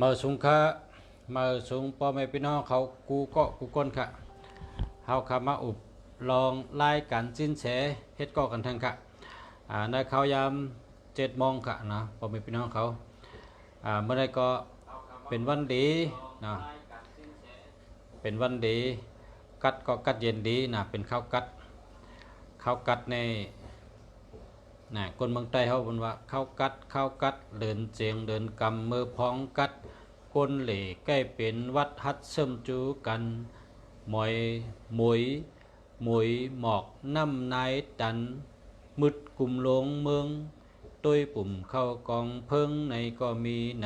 มาสูงค่ะมาสูงพ่อแม่พี่น้องเขากูก็กูก้นค่ะเฮาขามาอุบลองไล่กันจิ้นแฉเฮ็ดก็กันทั้งค่ะในเขายาม7 โมงค่ะนะพ่อแม่พี่น้องเขาเมื่อไรก็เป็นวันดีนะเป็นวันดีกัดก็กัดเย็นดีนะเป็นข้าวกัดในนะคนเมืองใต้เขาบอกว่าข้าวกัดเดินเจียงเดินกำมือพองกัดคนเหล่ใกล้เป็นวัดฮัดเสมจูกันหมอยหมุยหมอกน้ำนายตันมืดกลุ่มลงเมืองต้วยปุ่มเข้ากองเพิงในก็มีน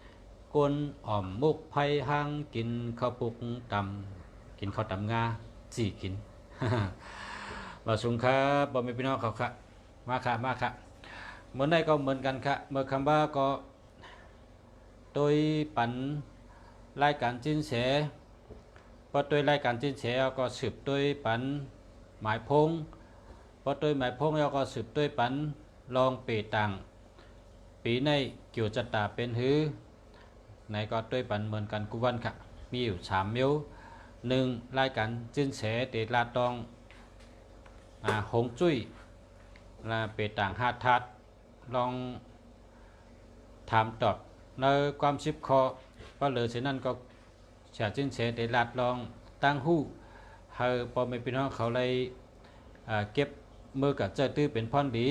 ำก้นอ่อมมุกไผ่ห้างกินข้าวปุกตำกินข้าวตำงาจีกิน มาสุงครับบ่มีพี่น้องเขาค่ะมาค่ะเหมือนได้ก็เหมือนกันค่ะเมื่อคำว่าก็โดยปันรายการจิ้นเสพอโดยรายการจิ้นเสก็สืบโดยปันหมายพงพอโดยหมายพงแล้วก็สืบโดยปันลองปีต่างปีในเกี่ยวจัตตาเป็นหือในก็โดยปันเหมือนกันกุวันค่ะมีอยู่3 มิ้ว1รายการจิ้นเสเตลาตองหงจุ้ยลาเปต่าง5 ทัดลองถามตอบในความชิบคอก็เหลือเช่นนั้นก็เฉาจิ้นเฉได้ลาดลองตั้งหู้เฮาพอไม่พี่น้องเขาเลยเก็บมือกับเจ้าตื้อเป็นพ่อนดี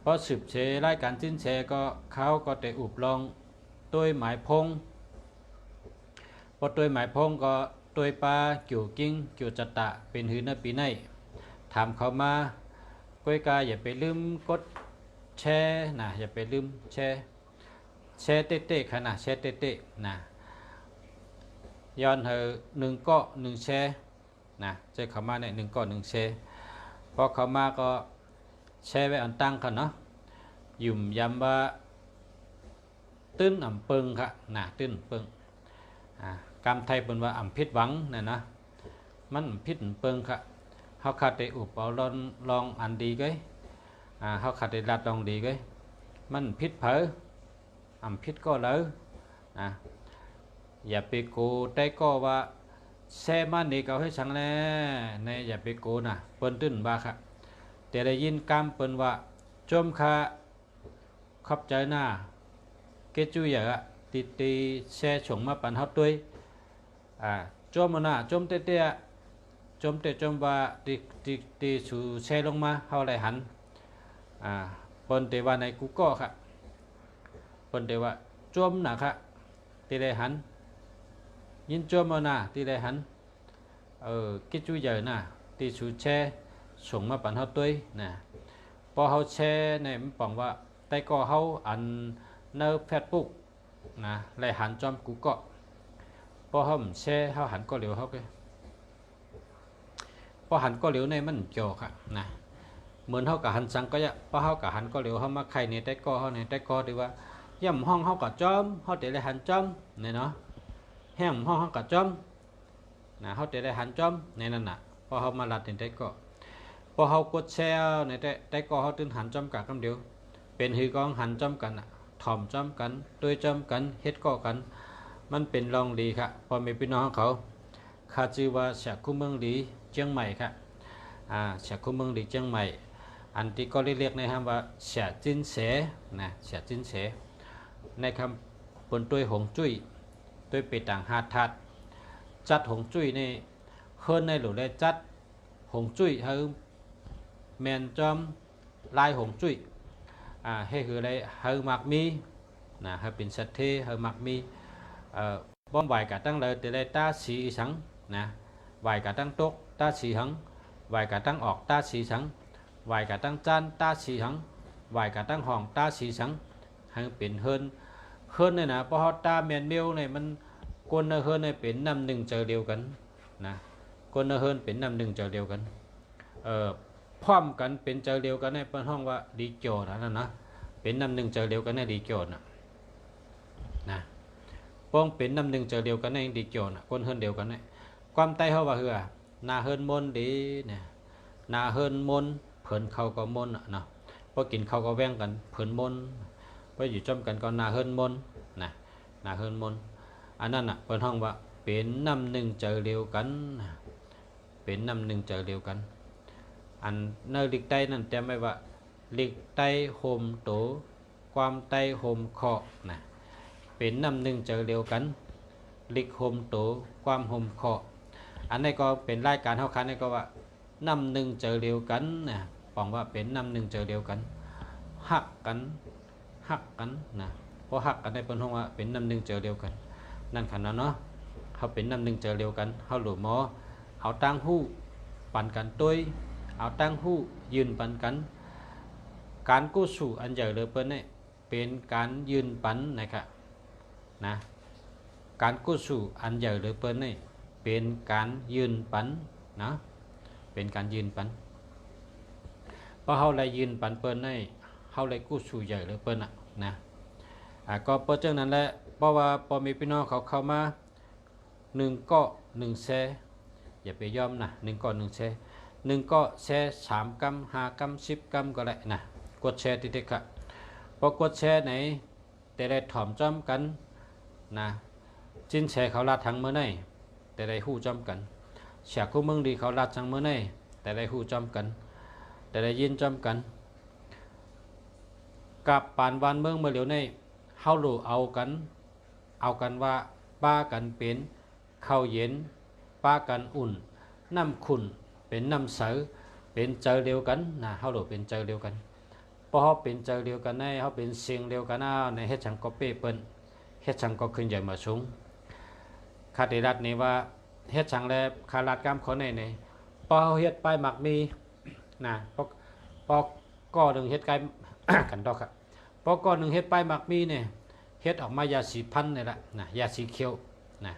พอสืบเชรายการจิ้นเฉก็เขาก็ได้อุบลองตัวหมายพงพอตัวหมายพงก็ตัวปลาเกี่ยวกิ้งเกี่ยวจัตตะเป็นหืนในปีในถามเขามาก้อยกาอย่าไปลืมกดแชร์นะอย่าไปลืมแชร์เต้ๆขนาดแชร์เต้ๆนะย้อนเธอ1 ก้อ 1 แชร์นะใจเขามาเนี่ย1 ก้อ 1 แชร์พอเขามาก็แชร์ไว้อันตั้งกันเนาะยุ่มย้ำว่าตื้นอ่ำเปิงค่ะนะตื้นเปิงกำไทยเป็นว่าอ่ำพิษหวังนะนะมันพิษเปิงค่ะเขาขาดได้อุปเอาลองอันดีก็เขาขาดได้รัดลองดีก็มันพิษเผอพิษก็เลยอย่าไปโกได้ก็ว่าแซ่มันนี่เขาให้สังแลในอย่าไปโกนะเปิ้นตื้นบ้าค่ะแต่ได้ยินกำเปิ้นว่าจมค่ะขอบใจหน้าเกจุยอะตีแช่ฉงมาปันเฮาด้วยจมมาหน้าจมเตะจมว่าตีสูแช่ลงมาเฮาไหลหันเปิ้นเตว่าในกูก็ค่ะเปิ้นเตว่าจมน่ะค่ะตีได้หันยินจมมาหน้าตีได้หันกิจุยน่ะตีสูแช่ส่งมาปันเฮาด้วยนะพอเฮาแช่ในมันปองว่าแต่ก็เฮาอันเนอแฟดปุ๊กนะไหลหันจอมกูก็พอเฮาแช่เฮาหันก็เหลียวเฮาไปพอหันก็เหลียวในมันเกี่ยวค่ะนะเหมือนเฮากับหันสังก็ยะพอเฮากับหันก็เหลียวเฮามาไข่ในแต่ก็เฮาในแต่ก็ดีว่าย่ำห้องเฮากับจอมเฮาแต่ได้หันจอมเนี่ยเนาะแห้งห้องเฮากับจอมนะเฮาแต่ได้หันจอมในนั้นน่ะพอเฮามาลัดในแต่ก็พอเฮากดแช่ในแต่ก็เฮาตื่นหันจอมกับคำเดียวเป็นหือกองหันจอมกันถ่อมจอมกันด้วยจอมกันเฮ็ดก็กันมันเป็นรองดีค่ะพอมีพี่น้องเขาข้าชื่อว่าเสียคุ้มเมืองดีเชียงใหม่ค่ะเสียคุ้มเมืองดีเชียงใหม่อันที่ก็เรียกนะครับว่าเสียจินเสนะเสียจินเสในคำบนตัวหงจุ้ยตัวไปต่างหาทัดจัดหงจุ้ยนี่เฮิรนในหลุดได้จัดหงจุ้ยเฮาแมนจอมลายหงจุ้ยให้คืออะไรเฮามักมีนะเฮาเป็นสัตว์เทเฮามักมีบ้อมไหวcảตั้งเลยแต่ได้ตาสีสังนะไหวcảตั้งตกตาสีหังไหวcảตั้งออกตาสีสังไหวcảตั้งจานตาสีหังไหวcảตั้งห้องตาสีสังให้เป็นเฮิรนเนี่ยนะเพราะตาแมนเมียวเนี่ยมันก้นเฮิรนเนี่ยเป็นน้ำหนึ่งเจอเดียวกันนะก้นเฮิรนเป็นน้ำหนึ่งเจอเดียวกันพร้อมกันเป็นเจอเดียวกันในเป็นห้องว่าดีโจทย์นั่นนะเป็นน้ำหนึ่งเจอเดียวกันในดีโจทย์นะป้องเป็นน้ำหนึ่งเจอเดียวกันในดีโจทย์คนเฮิรนเดียวกันเนี่ยความใต้เขาว่าเหือนาเฮิรนมนดีเนี่ยนาเฮิรนมนเผินเขาก็มนเนาะพอกินเขาก็แว่งกันเผินมนพออยู่จอมกันก็นาเฮิรนมนนะ นะเฮิรนมนอันนั้นน่ะเปิ้นห้องว่าเป็นน้ำหนึ่งใจเดียวกันเป็นน้ำหนึ่งใจเดียวกันอันในลิกใต้นั่นแต่ไม่ว่าลิกใต้โฮมโตความใต้โฮมเคาะนะเป็นน้ำหนึ่งใจเดียวกันลิกโฮมโตความโฮมเคาะอันนี้ก็เป็นรายการเฮาคันนี่ก็ว่าน้ำหนึ่งใจเดียวกันนะปองว่าเป็นน้ำหนึ่งใจเดียวกันหักกันนะพอหักกันได้เปิ้นฮ้องว่าเป็นน้ำหนึ่งใจเดียวกันนั่นคันเนาะเขาเป็นน้ำหนึ่งใจเดียวกันเขาหลุมอเอาตั้งหู้ปันกันตุ้ยเอาตั้งหู้ยืนปันกันการกู้สู่อันใหญ่เลยเปิ้นนี่เป็นการยืนปันนะครับนะการกู้สู่อันใหญ่เลยเปิ้นนี่เป็นการยืนปันนะเป็นการยืนปันเพราะเขาเลยยืนปันเปิ้นนี่เขาเลยกู้สู่ใหญ่เลยเปิ้นนะก็เพราะฉะนั้นแหละเพราะว่าพอมีพี่น้องเขาเข้ามา1เกาะ1แช่อย่าไปยอมนะ1เกาะ1แช่1เกาะแช่3กรัม5กรัม10กรัมก็ได้นะกดแชร์ติดๆครับพอกดแชร์ไหนแต่ได้ถ่อมจ้อมกันนะจิ้นแชร์เขาลาดทั้งมื้อไหนแต่ได้ฮู้จ้อมกันเสียคู่เมืองดีเขาลาดทั้งมื้อไหนแต่ได้ฮู้จ้อมกันแต่ได้ยินจ้อมกันกับปานวันเมืองเมื่อเหลียวในเฮารู้เอากันว่าป้ากันเป็นข้าวเย็นป้ากันอุ่นน้ำขุ่นเป็นน้ำใสเป็นเจอเดียวกันนะเฮารู้เป็นเจอเดียวกันพอเฮาเป็นเจอเดียวกันในเฮาเป็นเสียงเดียวกันในเฮ็ดจังก็เป้เปิ้นเฮ็ดจังก็ขึ้นใหญ่มาสูงคาติรัตนี่ว่าเฮ็ดจังแล้วคาราดกรรมคนไหนพอเฮาเฮ็ดไปหมักมีนะพอก่อหนึ่งเฮ็ดไกล กันดอกครับพอก่อหนึ่งเฮ็ดไปหมักมีเนี่ยเฮ็ดออกมายาสีพันนี่แหละนะยาสีเขียวนะ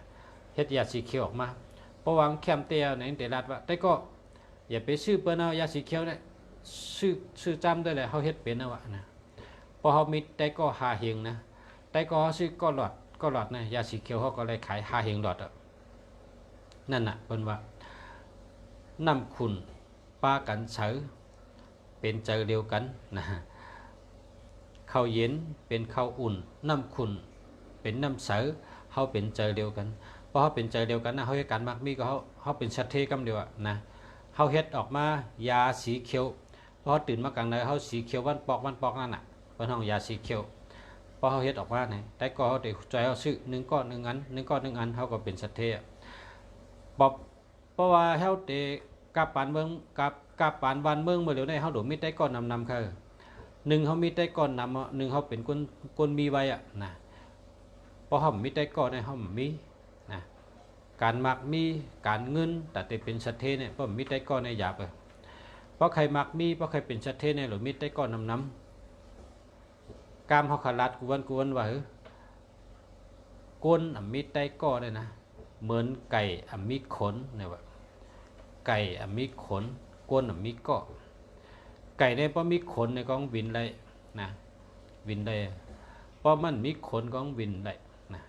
เฮ็ดยาสีเขียวออกมาเพราะวางแคมเตียในเตลัดว่าแต่ก็อย่าไปซื้อเปิ้นเอายาสีเขียวเนี่ยซื้อจำได้เลยเฮาเฮ็ดเป็นนะวะนะพอเฮามีแต่ก็หาเฮงนะแต่ก็ซื้อก็หลอดนะยาสีเขียวเฮาก็เลยขายหาเฮงหลอดนั่นน่ะเปิ้นว่าน้ำขุ่นป้ากันเฉอเป็นเจอเดียวกันนะข้าวเย็นเป็นข้าวอุ่นน้ำขุ่นเป็นน้ำใสเฮาเป็นเจอเดียวกันเพราะเฮาเป็นเจอเดียวกันนะเฮาเฮ็ดการมักมีก็เฮาเป็นชัดเทกำเดียวนะเฮาเฮ็ดออกมายาสีเขียวพอตื่นมากลางในเฮาสีเขียววันปอกนั่นน่ะเพิ่นห้องยาสีเขียวพอเฮาเฮ็ดออกมาไหนแต่ก็เฮาได้ใจเฮาซื้อ1ก้อน1อัน1ก้อน1อันเฮาก็เป็นชัดเทเพราะว่าเฮาได้กับปานเมืองกับปานวันเมืองเมื่อเดี๋ยวนี้เฮาโดมีแต่ก้อนนำคือ1เฮามีแต่ก้อนนำ1เฮาเป็นคนมีไว้นะเพราะเฮามีแต่ก้อนในเฮามีนะการมักมีการเงินแต่เป็นชัดเทเนี่ยเพราะมีแต่ก้อนในหยาบเพราะใครมักมีเพราะใครเป็นชัดเทเนี่ยหรือมีแต่ก้อนนำกามเฮาขลัดกวนว่าก้นมีแต่ก้อนเลยนะเหมือนไก่มีขนเนี่ยว่าไก่มีขนก้นมีเกาะไก่เนี่ยพอมีขนในกองวินเลยนะวินเลยเพราะมันมีขนกองวินเลยนะ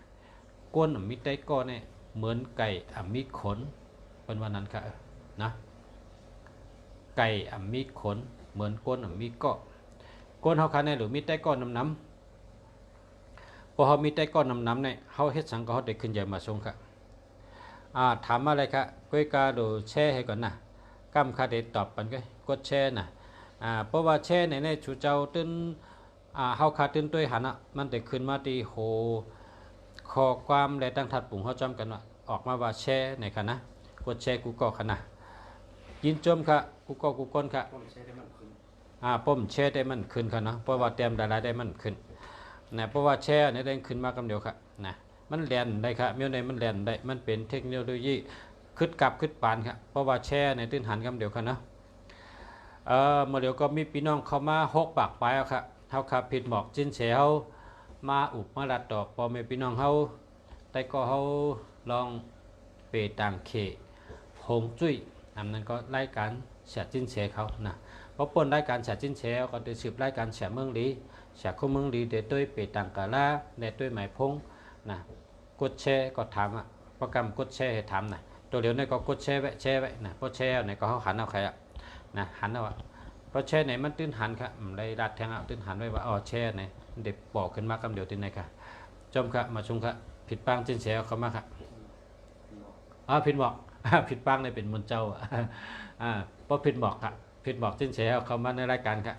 ก้นมีแต่ก้อนเนี่ยเหมือนไก่มีขนเป็นวันนั้นค่ะนะไก่มีขนเหมือนก้นมีเกาะก้นเฮาคันเนี่ยหรือมีแต่ก้อนน้ำพอเฮามีแต่ก้อนน้ำเนี่ยเฮาเฮ็ดสังก็เฮาได้ขึ้นใหญ่มาทรงค่ะถามอะไรครับก้อยกาดูแช่ให้ก่อนนะกำคาเดตอบปันก็กดแช่นะเพราะว่าแช่ในชูเจ้าตื้นเฮาคาตื้นด้วยหันมันได้ขึ้นมาที่โหคอความและตั้งถัดปุ่งเฮาจำกันว่าออกมาว่าแช่ในค่ะนะกดแช่กูก็ค่ะนะยินจมค่ะกูก็กูก้นค่ะป้มแช่ได้มันขึ้นค่ะเนาะเพราะว่าเตรียมดาราได้มันขึ้นนะเพราะว่าแช่ในได้ขึ้นมากำเดียวค่ะนะมันแลนได้ครับเมื่อใดมันแลนได้มันเป็นเทคโนโลยีขึ้นกับขึ้นปานครับเพราะว่าแช่ในตื้นหันคำเดียวกันนะเมื่อเดียวก็มีพี่น้องเข้ามา6 ปากไปครับเฮาขับผิดหมอกจิ้นเฉวมาอุบมาลัดดอกพอมีพี่น้องเฮาแต่ก็เฮาลองเปต่างเขหงจุ้ยนั้นก็รายการเสียจิ้นเฉเขานะเพราะปนรายการเสียจิ้นเฉก็จะสืบรายการเสียเมืองลีเสียคู่เมืองลีเดต้วยเปต่างกาลาเดต้วยหมายพงนะกดแชร์ก็ถามโปรแกรมกดแชร์ให้ถามนะตัวเดียวนี่ก็กดแชร์ไว้นะเพราะแชร์ไหนก็เขาหันเอาใครนะหันเอาเพราะแชร์ไหนมันตื้นหันครับได้ดัดแทงเอาตื้นหันไว้ว่าแชร์ไหนเด็กบอกขึ้นมากำเดียวตื้นไหนค่ะ จมค่ะมาชงค่ะผิดปังจินเสียเขามาค่ะผิดบอก ผิดปังในเป็นมนเจ้าเพราะผิดบอกค่ะผิดบอกจินเสียเขามาในรายการค่ะ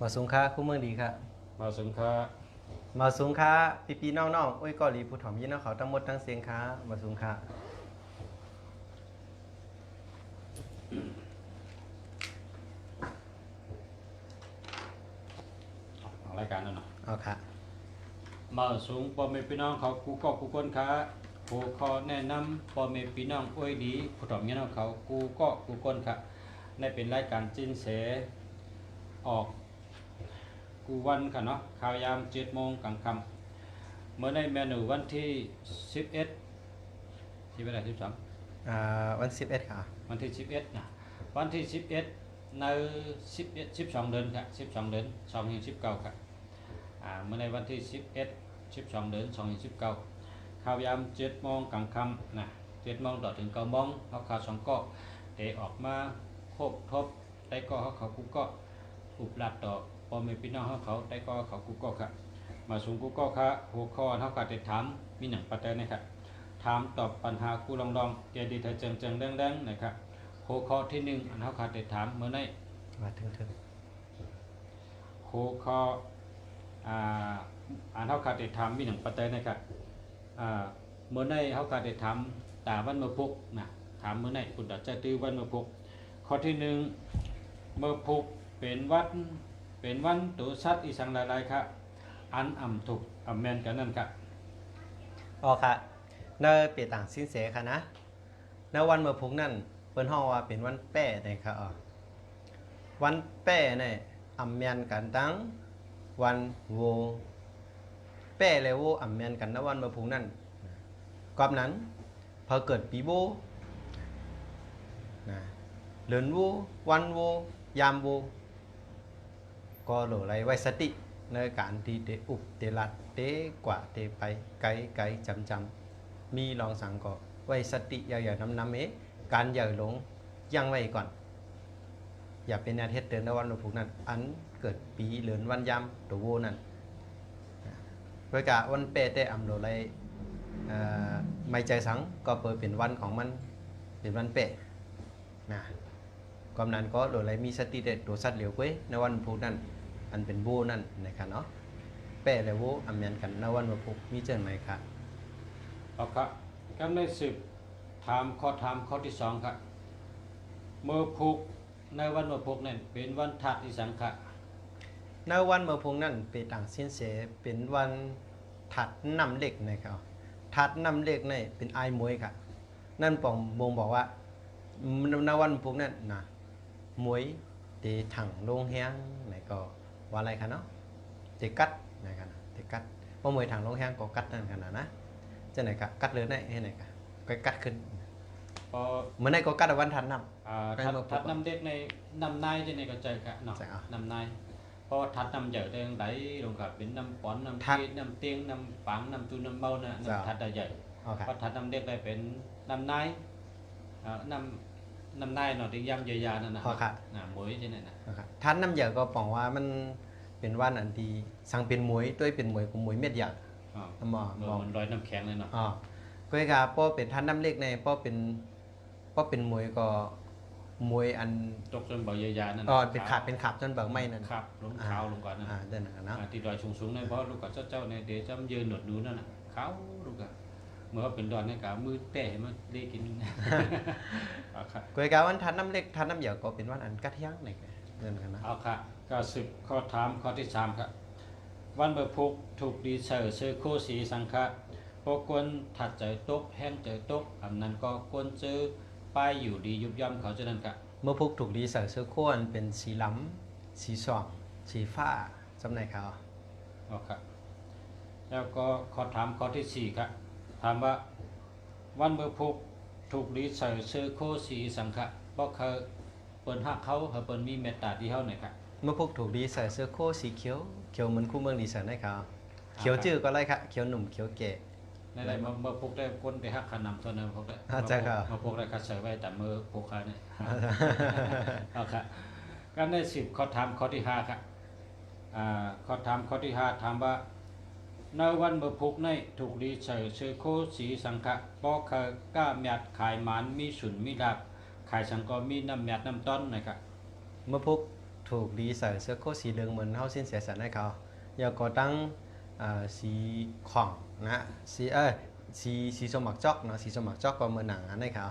มาสูงค้าคู่เมืองดีครับมาสงค่ะมาสูงค้าปีน้องๆอุ้ยกอลีผู้ถ่อมยินเอาเขาทั้งหมดทั้งเสียงค้ามาสูงค้ารายการนั่นเนาะเอาค่ะมาสูงปอเมพี่น้องเขากูก็กูก้นค่ะผู้ขอแนะนำปอเมพี่น้องอ้วยดีผู้ถ่อมยินเอาเขากูก็กูก้นค่ะในเป็นรายการจินเสออกกูวันค่ะเนาะข่าวยาม7 โมงกลางค่ำเมื่อในเมนูวันที่11ที่เวลาวัน11ค่ะวันที่11นะวันที่11ใน12 เดือนค่ะ12 เดือน2019ค่ะเมื่อในวันที่12 เดือน2019ข่าวยาม7 โมงกลางค่ำนะ7 โมงต่อถึง9 โมงเขาข่าว2 ก็ได้ออกมาครบทบได้ก็เขากูก็อุบลัดต่อพอมีพี่น้องเขาได้ก็เขากูก็ค่ะมาสูงกูก็ค่ะหัวข้อเขาก็ได้ถามมีหนังปัจจัยนะครับถามตอบปัญหากูลองเกียรติไทยจังดังนะครับหัวข้อที่1อันเขาก็ได้ถามเมื่อในมาถึงหัวข้ออันเขาก็ได้ถามมีหนังปัจจัยนะครับเมื่อในเขาก็ได้ถามตาวันมะพุกนะถามเมื่อในคุณดัชจื้อวันมะพุกข้อที่1มะพุกเป็นวันตัวสัตว์อีสังหลายๆครับอันถูกแมนกันนั่นครับอ๋อค่ะเนเปียต่างสินเสค่ะนะในวันเมื่อพุกนั่นเปิ้นฮ้องว่าเป็นวันแป้นะครับวันแป้เนี่ยแมนกันตั้งวันโวแป้และโวแมนกันในวันเมื่อพุกนั่นกอบนั้นพอเกิดปีโบนะเดือนโววันโวยามโวก็หลไรไว้สติในการที่เตอุบเตลัดเตกว่าเตไปไกลจำมีลองสั่งก็ไว้สติอย่าน้ำเอการอย่าหลงยังไว้ก่อนอย่าเป็นอาทิตย์เดือนในวันพุกนั้นอันเกิดปีเหลือนวันยามตัวโวนั่นเพื่อกะวันเปเตอำโลไรไม่ใจสังก็เปิดเป็นวันของมันเป็นวันเปนะกำนั้นก็โดยไรมีสติเด็ดตัวสัตว์เหลวเว้ยในวันพุกนั้นอันเป็นโบนั่นนะครับเนาะแปะและโบอำยันกันในวันพุกมีเจอไหมครับเอาครับกำใน10ถามข้อที่2ครับเมื่อพุกในวันเมื่อพุกนั่นเป็นวันถัดอีสังขะในวันเมื่อพุกนั่นเป็นต่างสินเสเป็นวันถัดนำเล็กนะครับถัดนำเล็กนี่เป็นไอมวยครับนั่นปองบ่งบอกว่าในวันพุกนั่นนะมวยเตถังลงแห้งไหนก็ว่าอะไรคะเนาะเตกัดนะครับเตกัดเพราะมวยถังลงแห้งก็กัดนั่นกันนะจะไหนกักัดเลยได้ให้ไหนกันก็กัดขึ้นเมื่อไหร่ก็กัดวันทันนำทัดนำเด็กในนำนายจะในกระจายกันเนาะนำนายพอทัดนำใหญ่ได้ไหลลงกับเป็นนำป้อนนำทีนำเตียงนำปังนำตูนำเบานะนำทัดได้ใหญ่พอทัดนำเด็กได้เป็นนำนายนำนายเนาะที่ย่ำเยียนั่นนะมวยใช่ไหมนะทัดน้ำใหญ่ก็ปองว่ามันเป็นวันอันที่สั่งเป็นมวยตัวเป็นมวยกับมวยเม็ดใหญ่มันลอยน้ำแข็งเลยเนาะก็กาป้อเป็นทัดน้ำเล็กในป้อเป็นมวยก็มวยอันตกจนเบาเยียนั่นเป็นขาบจนเบาไม่นั่นครับลงเท้าลงก่อนนะเดินนะที่ดอยสูงๆในเพราะลูกกับเจ้าในเดี๋ยวจำยืนหนวดดูนั่นน่ะเขาลูกกับเมื่อเป็นดอนในกามือเตะมันเลี้ยกินก็กาวันทัดน้ำเล็กทัดน้ำใหญ่ก็เป็นวันอันกัดย่างในเดินกันนะเอาค่ะ90ข้อถามข้อที่3ครับวันเบอร์พุกถูกดีเซอร์ซื้อโคสีสังฆะพวกคนถัดใจตกแห้งใจตกอันนั้นก็คนซื้อป้ายอยู่ดียุบย่ำเขาจะนั่นกะเมื่อพุกถูกดีเซอร์ซื้อโคอันเป็นสีล้ำสีส่องสีฟ้า สำในเขา อ๋อครับแล้วก็ขอถามข้อที่4ครับถามว่าวันเมื่อพุกถูกดีใส่เสื้อโคสีสังฆะเพราะเขาเปิ้นฮักเขาเปิ้นมีเมตตาที่เฮาเนี่ยครับ เมื่อพวกถูกดีใส่เสื้อโค้ทสีเขียวเขียวเหมือนคู่เมืองดีใส่ในเขาเขียวจื้อก็ไรครับเขียวหนุ่มเขียวแก่ นั่นแหละเมื่อพุกได้คนไปฮักขนำตัวนั้นพวกได้ อาจารย์ครับ มาพุกได้คัดใส่ไว้แต่เมื่อพุกเขาเนี่ย เอาครับการได้10ข้อถามข้อที่5ครับข้อถามข้อที่5ถามว่าในวันเมื่อพุกในถูกดีใส่เสื้อโคสีสังฆะเพราะเขากล้าแมดขายหมานมีสุนมีดาบขายสังก็มีน้ำแมดน้ำต้นนะครับ เมื่อพวกถูกดีใส่เสื้อโค้ทสีเหลืองเหมือนเฮาสิ้นเสียสันให้เขาอย่าก่อตั้งสีของนะสีสมักจอกเนาะสีสมักจอกก็เหมือนหนังอันให้เขา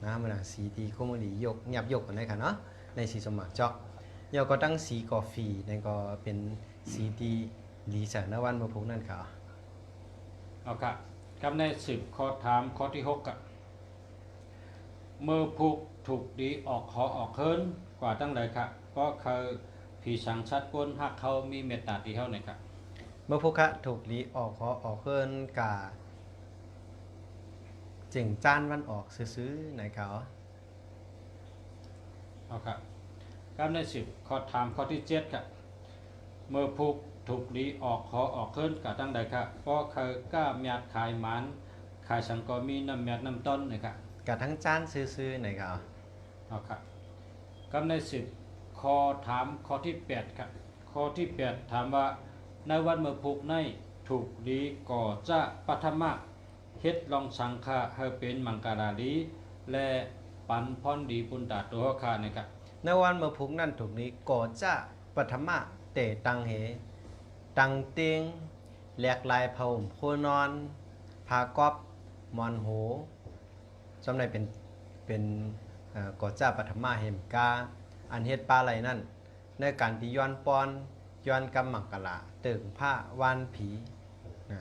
นะเหมือนหนังสีที่คู่เมืองดียกเงียบยกกันให้เขาเนาะในสีสมักจอกอย่าก่อตั้งสีกาแฟนั่นก็เป็นสีที่ดีใส่ในวันเมื่อพวกนั่นเขา เอาครับคำใน10ข้อถามข้อที่6กับเมื่อผูกถูกดีออกขอออกเฮินกว่าตั้งเลยครับเพราะเขาผีสังชัดก้นหักเขามีเมตตาที่เท่าไหร่ครับ เมื่อพวกคะถูกลีออกขอออกเคินกาเจิงจ้านวันออกซื้อๆในเขา เอาครับคำใน10ข้อถามข้อที่7ครับเมื่อผูกถูกดีออกขอออกเฮินกว่าตั้งใดครับเพราะเขากล้าเมียดขายหมันขายสังก็มีน้ำเมียดน้ำต้นนะครับ กาทั้งจ้านซื้อๆในเขา เอาครับคำใน10ข้อถามข้อที่8ครับข้อที่8ถามว่าในวันเมื่อผูกในถูกดีก่อจะปัทมะเฮ็ดลองสังฆะให้เป็นมังกราลีและปันพรดีปุณตาตัวข้านะครับ ในวันเมื่อพุกนั่นถูกลีก่อจะปฐมะเตตังเหตังเตียงแหลกลายเผาโคนอนพากอบมอนโหสำในเป็นก่อจะปฐมะเหมกาอันเฮ็ดปลาไหลนั่นในการที่ย้อนปอนย้อนกำมังกะลาเติงผ้าวานผีนะ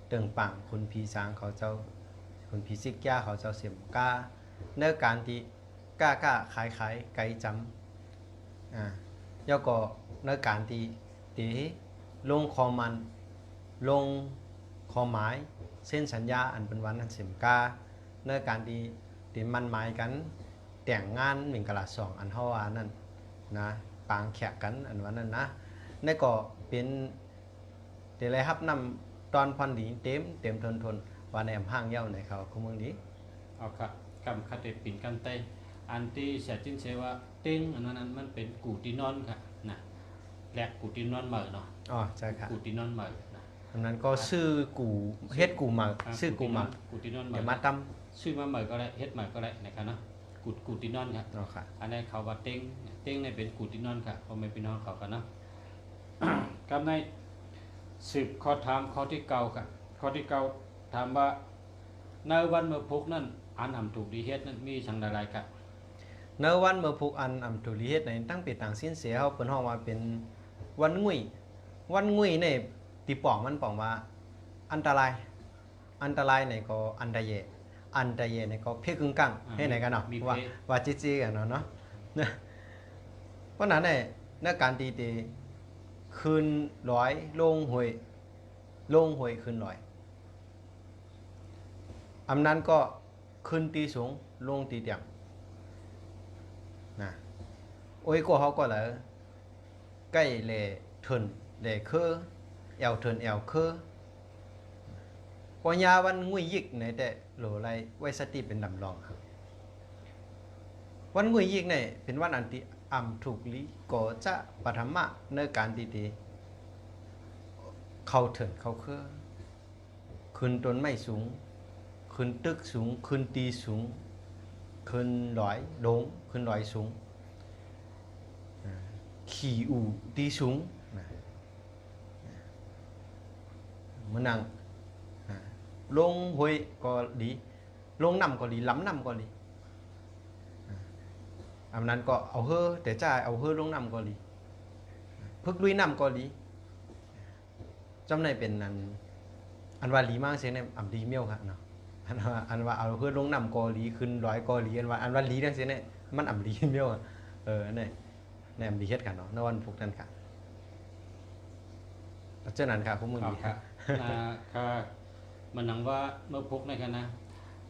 เติงปังคุณผีสางเขาเจ้าคุณผีซิกยาเขาเจ้าเสียมกาในการที่กล้าขายไก่จำแล้วก็ในการที่ตีลงคอมันลงคอหมายเส้นสัญญาอันเป็นวันอันเสียมกาในการที่มันหมายกันแต่งงานหมิ่งกะลาสองอันเฮาว่านั่นนะปางแขกกันอันวันนั้นนะนี่ก็เป็นเดี๋ยวไรครับนำตอนพันดีเต็มทนว่าในห้างเย้าในเขาคุเมืองดี เอาครับกำคัดเตปิ่นกันเตอันที่เสียจินเสว่าเต้งอันนั้นมันเป็นกูตีนอนครับนะแหลกกูตีนอนเหม่อเนาะ อ๋อใช่ครับ กูตีนอนเหม่อนะ อันนั้นก็ชื่อกูเฮ็ดกูหมักชื่อกูหมัก กูตีนอนเหม่ เดี๋ยว อ มาตั้ม ชื่อมาเหม่อก็ได้เฮ็ดเหม่อก็ได้นะครับเนาะกูตีนอนครับ เนาะค่ะ อันนี้เขาว่าเต้งเนี่ยเป็นกูตีนอนครับเพราะไม่เป็นน้องเขากันเนาะ กับใน10ข้อถามข้อที่เก้าครับข้อที่เก้าถามว่าในวันเมื่อพุกนั้นอันอำถูกดีเฮ็ดนั้นมีสังใดๆครับ เนื้อวันเมื่อผูกอันตุลีเฮ็ดในตั้งปีต่างสิ้นเสียเขาเปิ้นฮ้องว่าเป็นวันงุ่ยวันงุ่ยเนี่ยตีป่องมันป่องว่าอันตรายในก็อันตะเยในก็เพกึ่งกังเฮ็ดไหนกันเนาะว่าจี้ๆกันเนาะเนี่ยเพราะนั้นเนี่ยในการตีคืนร้อยลงหวยคืนร้อยอำนั้นก็ขึ้นตีสูงลงตีเตียงนะโอ้ยก็เขาก็เลยใกล้เลทุนเลคือแอวทุนแอวคือก็ยาวันงุยยิกในแต่โหลไรไว้สติเป็นลำลองครับวันงุยยิกเนี่ยเป็นวันอันที่อ่ำถูกลีก็จะปฐมะในการดีเข้าถึงเข้าคือขึ้นต้นไม้สูงขึ้นตึกสูงขึ้นตีสูงขึ้นร้อยโดงขึ้นร้อยสูงขี่อู่ตีสูงมันนั่งลงห้วยก็ดีลงน้ำก็ดีล้ำน้ำก็ดีอันนั้นก็เอาเฮือแต่จ่ายเอาเฮือลงน้ำก็ดีพึกลุยน้ำก็ดีจำในเป็นอันว่าลีมากเสียในอ่ำดีเมียวครับเนาะอันว่าเอาเฮือลงน้ำก็ดีขึ้นร้อยก็ดีอันว่าลีนั่นเสียเนี่ยมันอ่ำดีเมียวในอ่ำดีเฮ็ดกันเนาะในวันพุกนั้นค่ะ เจ้านั้นค่ะคุณมึง ครับ ดี ครับค่ะมันนังว่าเมื่อพุกในกันนะ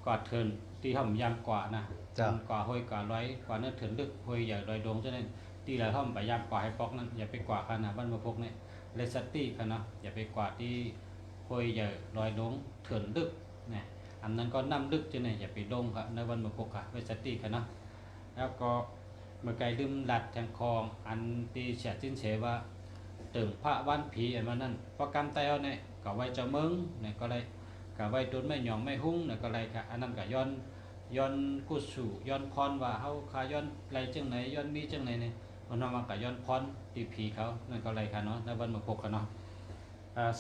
กอดเถินที่ห่ำยามกว่านะ จ้ะ กว่าห้อยกว่าร้อยกว่าเนื้อเถินลึกห้อยใหญ่ร้อยดวงฉะนั้นที่เราห่ำไปยามกว่าให้ปอกนั้นอย่าไปกว่าขนาดบ้านเมื่อพุกเนี่ยเลสตี้ค่ะเนาะอย่าไปกว่าที่ห้อยใหญ่ร้อยดวงเถินลึกเนี่ยอันนั้นก็น้ำลึกจะเนี่ยอย่าไปลงค่ะในวันเมื่อพุกค่ะเลสตี้ค่ะเนาะแล้วก็เมื่อไกลลืมดัดแทงคองอันที่เสียจิ้นเฉว่า ตึงพระวันผีอันมันนั่นพอกำเต้าเนี่ยก็ไว้เจะมึงเนี่ยก็เลยก็ไว้ตุนไม่หยองไม่หุ้งเนี่ยก็เลยค่ะอันนั้นก็ย้อนกุศลย้อนพรว่าเฮาขาย้อนไรจังไหนย้อนมีจังไหนเนี่ยมันนำมาก็ย้อนพรตีผีเขานั่นก็เลยค่ะเนาะในวันมะพกค่ะเนาะ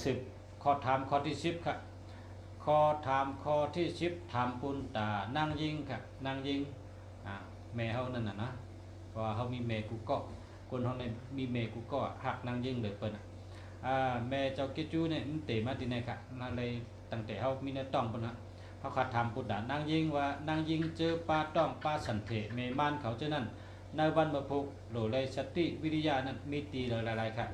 สิบข้อถามข้อที่10ค่ะข้อถามข้อที่10ถามปุณตานั่งยิงค่ะนั่งยิงแม่เฮานั่นน่ะนะเพราะว่าเฮามีแม่กูก็ คนเขาในมีเมกูก็หักนางยิ่งเหลือเปินแม่เจ้ากิจูเนี่ยมันเตะมาที่ไหนค่ะนั่นเลยตั้งแต่เขามีเนื้อต้องปนนะเขาขัดทำปุดด่านางยิ่งว่านางยิ่งเจอปลาต้องปลาสันเถเมมานเขาเจ้านั่นในวันมะพุกโหลเลยสติวิทยานั้นมีตีหลายๆค่ะ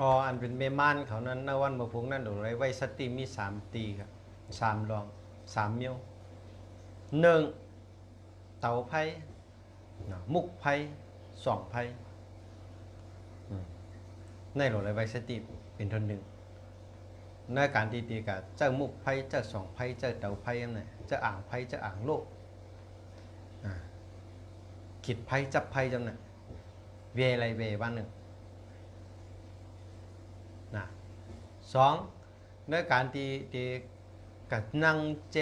อ๋ออันเป็นเมม่านเขานั้นนวันบ่พงนั่นโดไรไว้สติมี3ตีครับ3รอง3เมียว1เตาไผ่มุกไผ่2ไผ่ในโหลไรไว้สติเป็นทนหนึ่งในการตีกับเจ้ามุกไผ่เจ้า2ไผ่เจ้าเตาไผ่นั่นแหละเจ้าอ่างไผ่เจ้าอ่างโลกขิดไผ่จับไผ่จังน่ะเวอะไรเววันหนึ่งนะ2ในการตีกับนั่งเจ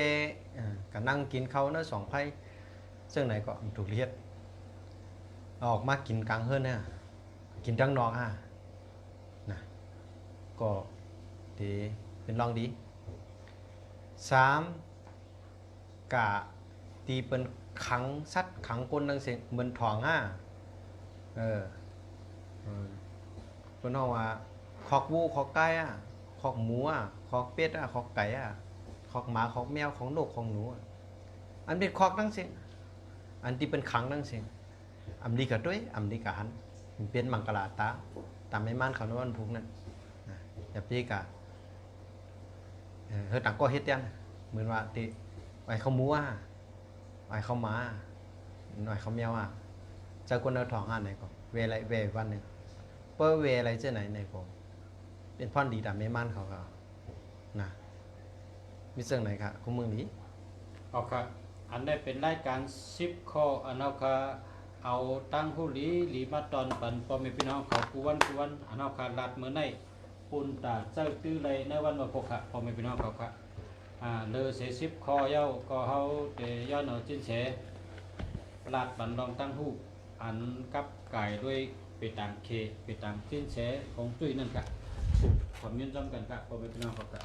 กับนั่งกินเขาเนะ2ไผ่ซึ่งไหนก็ถูกเลียดออกมากินกลางเฮือนเนี่ยกินจังนอกนะก็ดีเป็นลองดี3กะตีเป็นขังสัตว์ขังคนดังเสียงเหมือนถองเป็นห้องว่าคอกวูคอกไก่คอกหมูคอกเป็ดคอกไก่คอกหมาคอกแมวของนกของหนูอันเป็นคอกดังเสียงอันที่เป็นขังดังเสียงอำลีกะด้วยอำลีกะหันเป็นมังกรตาตามไม่มั่นเขาในวันพุกนั้นอย่าพี่กะเฮ้ยต่างก็เฮ็ดยันเหมือนว่าที่ไอ้เขาหมูไอ้เขาหมาไอ้เขาแมวเจ้าคนเอาทองไหนก็เวไรเววันหนึ่งเปิ้ลเวอะไรเจ้าไหนในผมเป็นพ่อนดีแต่ไม่มั่นเขาก็นะมีเสื่องไหนครับคุณมึงนี้ เอาค่ะอันได้เป็นรายการ10ข้ออันเอาค่ะเอาตั้งผู้หลีมาตอนปันพ่อแม่พี่น้องเขากวนอันเอาค่ะลัดมื้อในปุ่นตาเจ้าตื้อเลยในวันมะพกค่ะพ่อแม่พี่น้องเขาค่ะเลอเส10ข้อเย้าก็เฮาเตย้อนเอาจิ้นแฉลัดบันลองตั้งหู้อันกับไก่ด้วยไปตามเคไปตามจิ้นแฉของตุ้ยนั่นค่ะความยืนย้ำกันค่ะพ่อแม่พี่น้องเขาค่ะ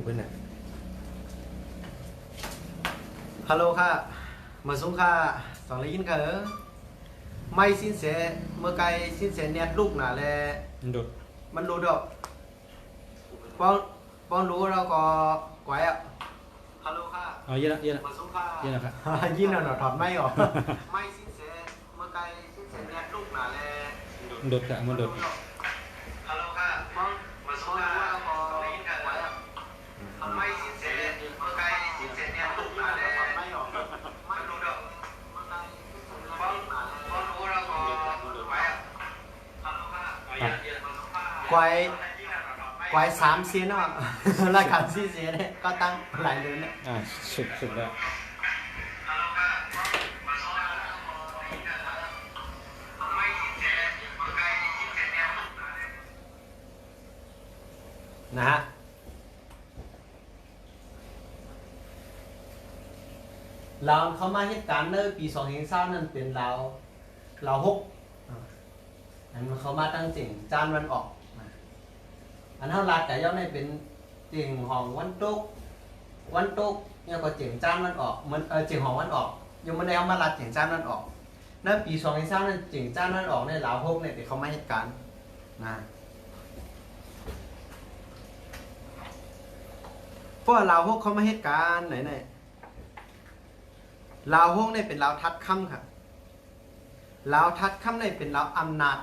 เพิ่นน่ะฮัลโหลค่ะมาส่งค่ะสองเลยยินค่ะไม่สินเสเมื่อไกลสินเสเน็ตลูกน่ะแล ดุด มันรู้ดอกป้องรู้เราก็ไว้อะฮัลโหลค่ะ เอาเยอะละเยอะละ มาส่งค่ะ เยอะละครับ ยินหน่อยถอดไม่ออกไม่สินเสเมื่อไกลสินเสเน็ตลูกน่ะแล ดุดอะมันดุด ฮัลโหลค่ะป้องมาส่งค่ะเราก็ไว้อะไม่สินเสเมื่อไกลสินเสเน็ตลูกน่ะแลถอดไม่ออกไม่รู้ดอกป้องรู้เราก็ไว้อะฮัลโหลค่ะไว้3 เสียเนาะ รายการ4 เสียเนี่ยก็ตั้งหลายเดือนเนี่ย สุดแล้ว นะฮะลาวเขามาเหตุการณ์ในปี2020นั่นเป็นลาว6อันเขามาตั้งเจิงจานวันออกอันเท่ารัดแต่ย่อมได้เป็นเจิงของวันตกเนี่ยก็เจิงจานวันออกมันเจิงของวันออกยังมันได้เอามารัดเจิงจานวันออกนั่นปี2020นั่นเจิงจานวันออกในลาว6เนี่ยที่เขามาเหตุการณ์นะเพราะว่าลาว6เขามาเหตุการณ์ไหนลาว6เนี่ยเป็นลาวทัดค่ำครับลาวทัดค่ำเนี่ยเป็นลาวอำนาจ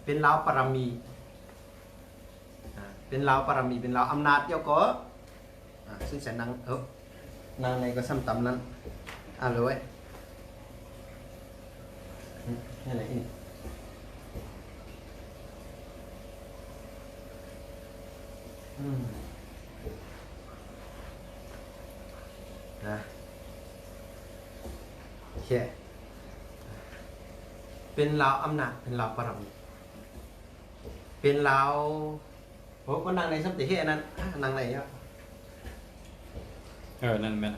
เป็นลาวปรมีเป็นลาวปรมีเป็นลาวอำนาจเจ้าก็ซึ่งแสนนังนางในก็ซ้ำตำนั้นเลยนี่อะไรอีกนะโอเคเป็นลาวอำนาจเป็นลาวปรมีเป็นลาวผมก็นั่งในสัมติเฮนั้นนั่งในเนาะ นั่นแม่น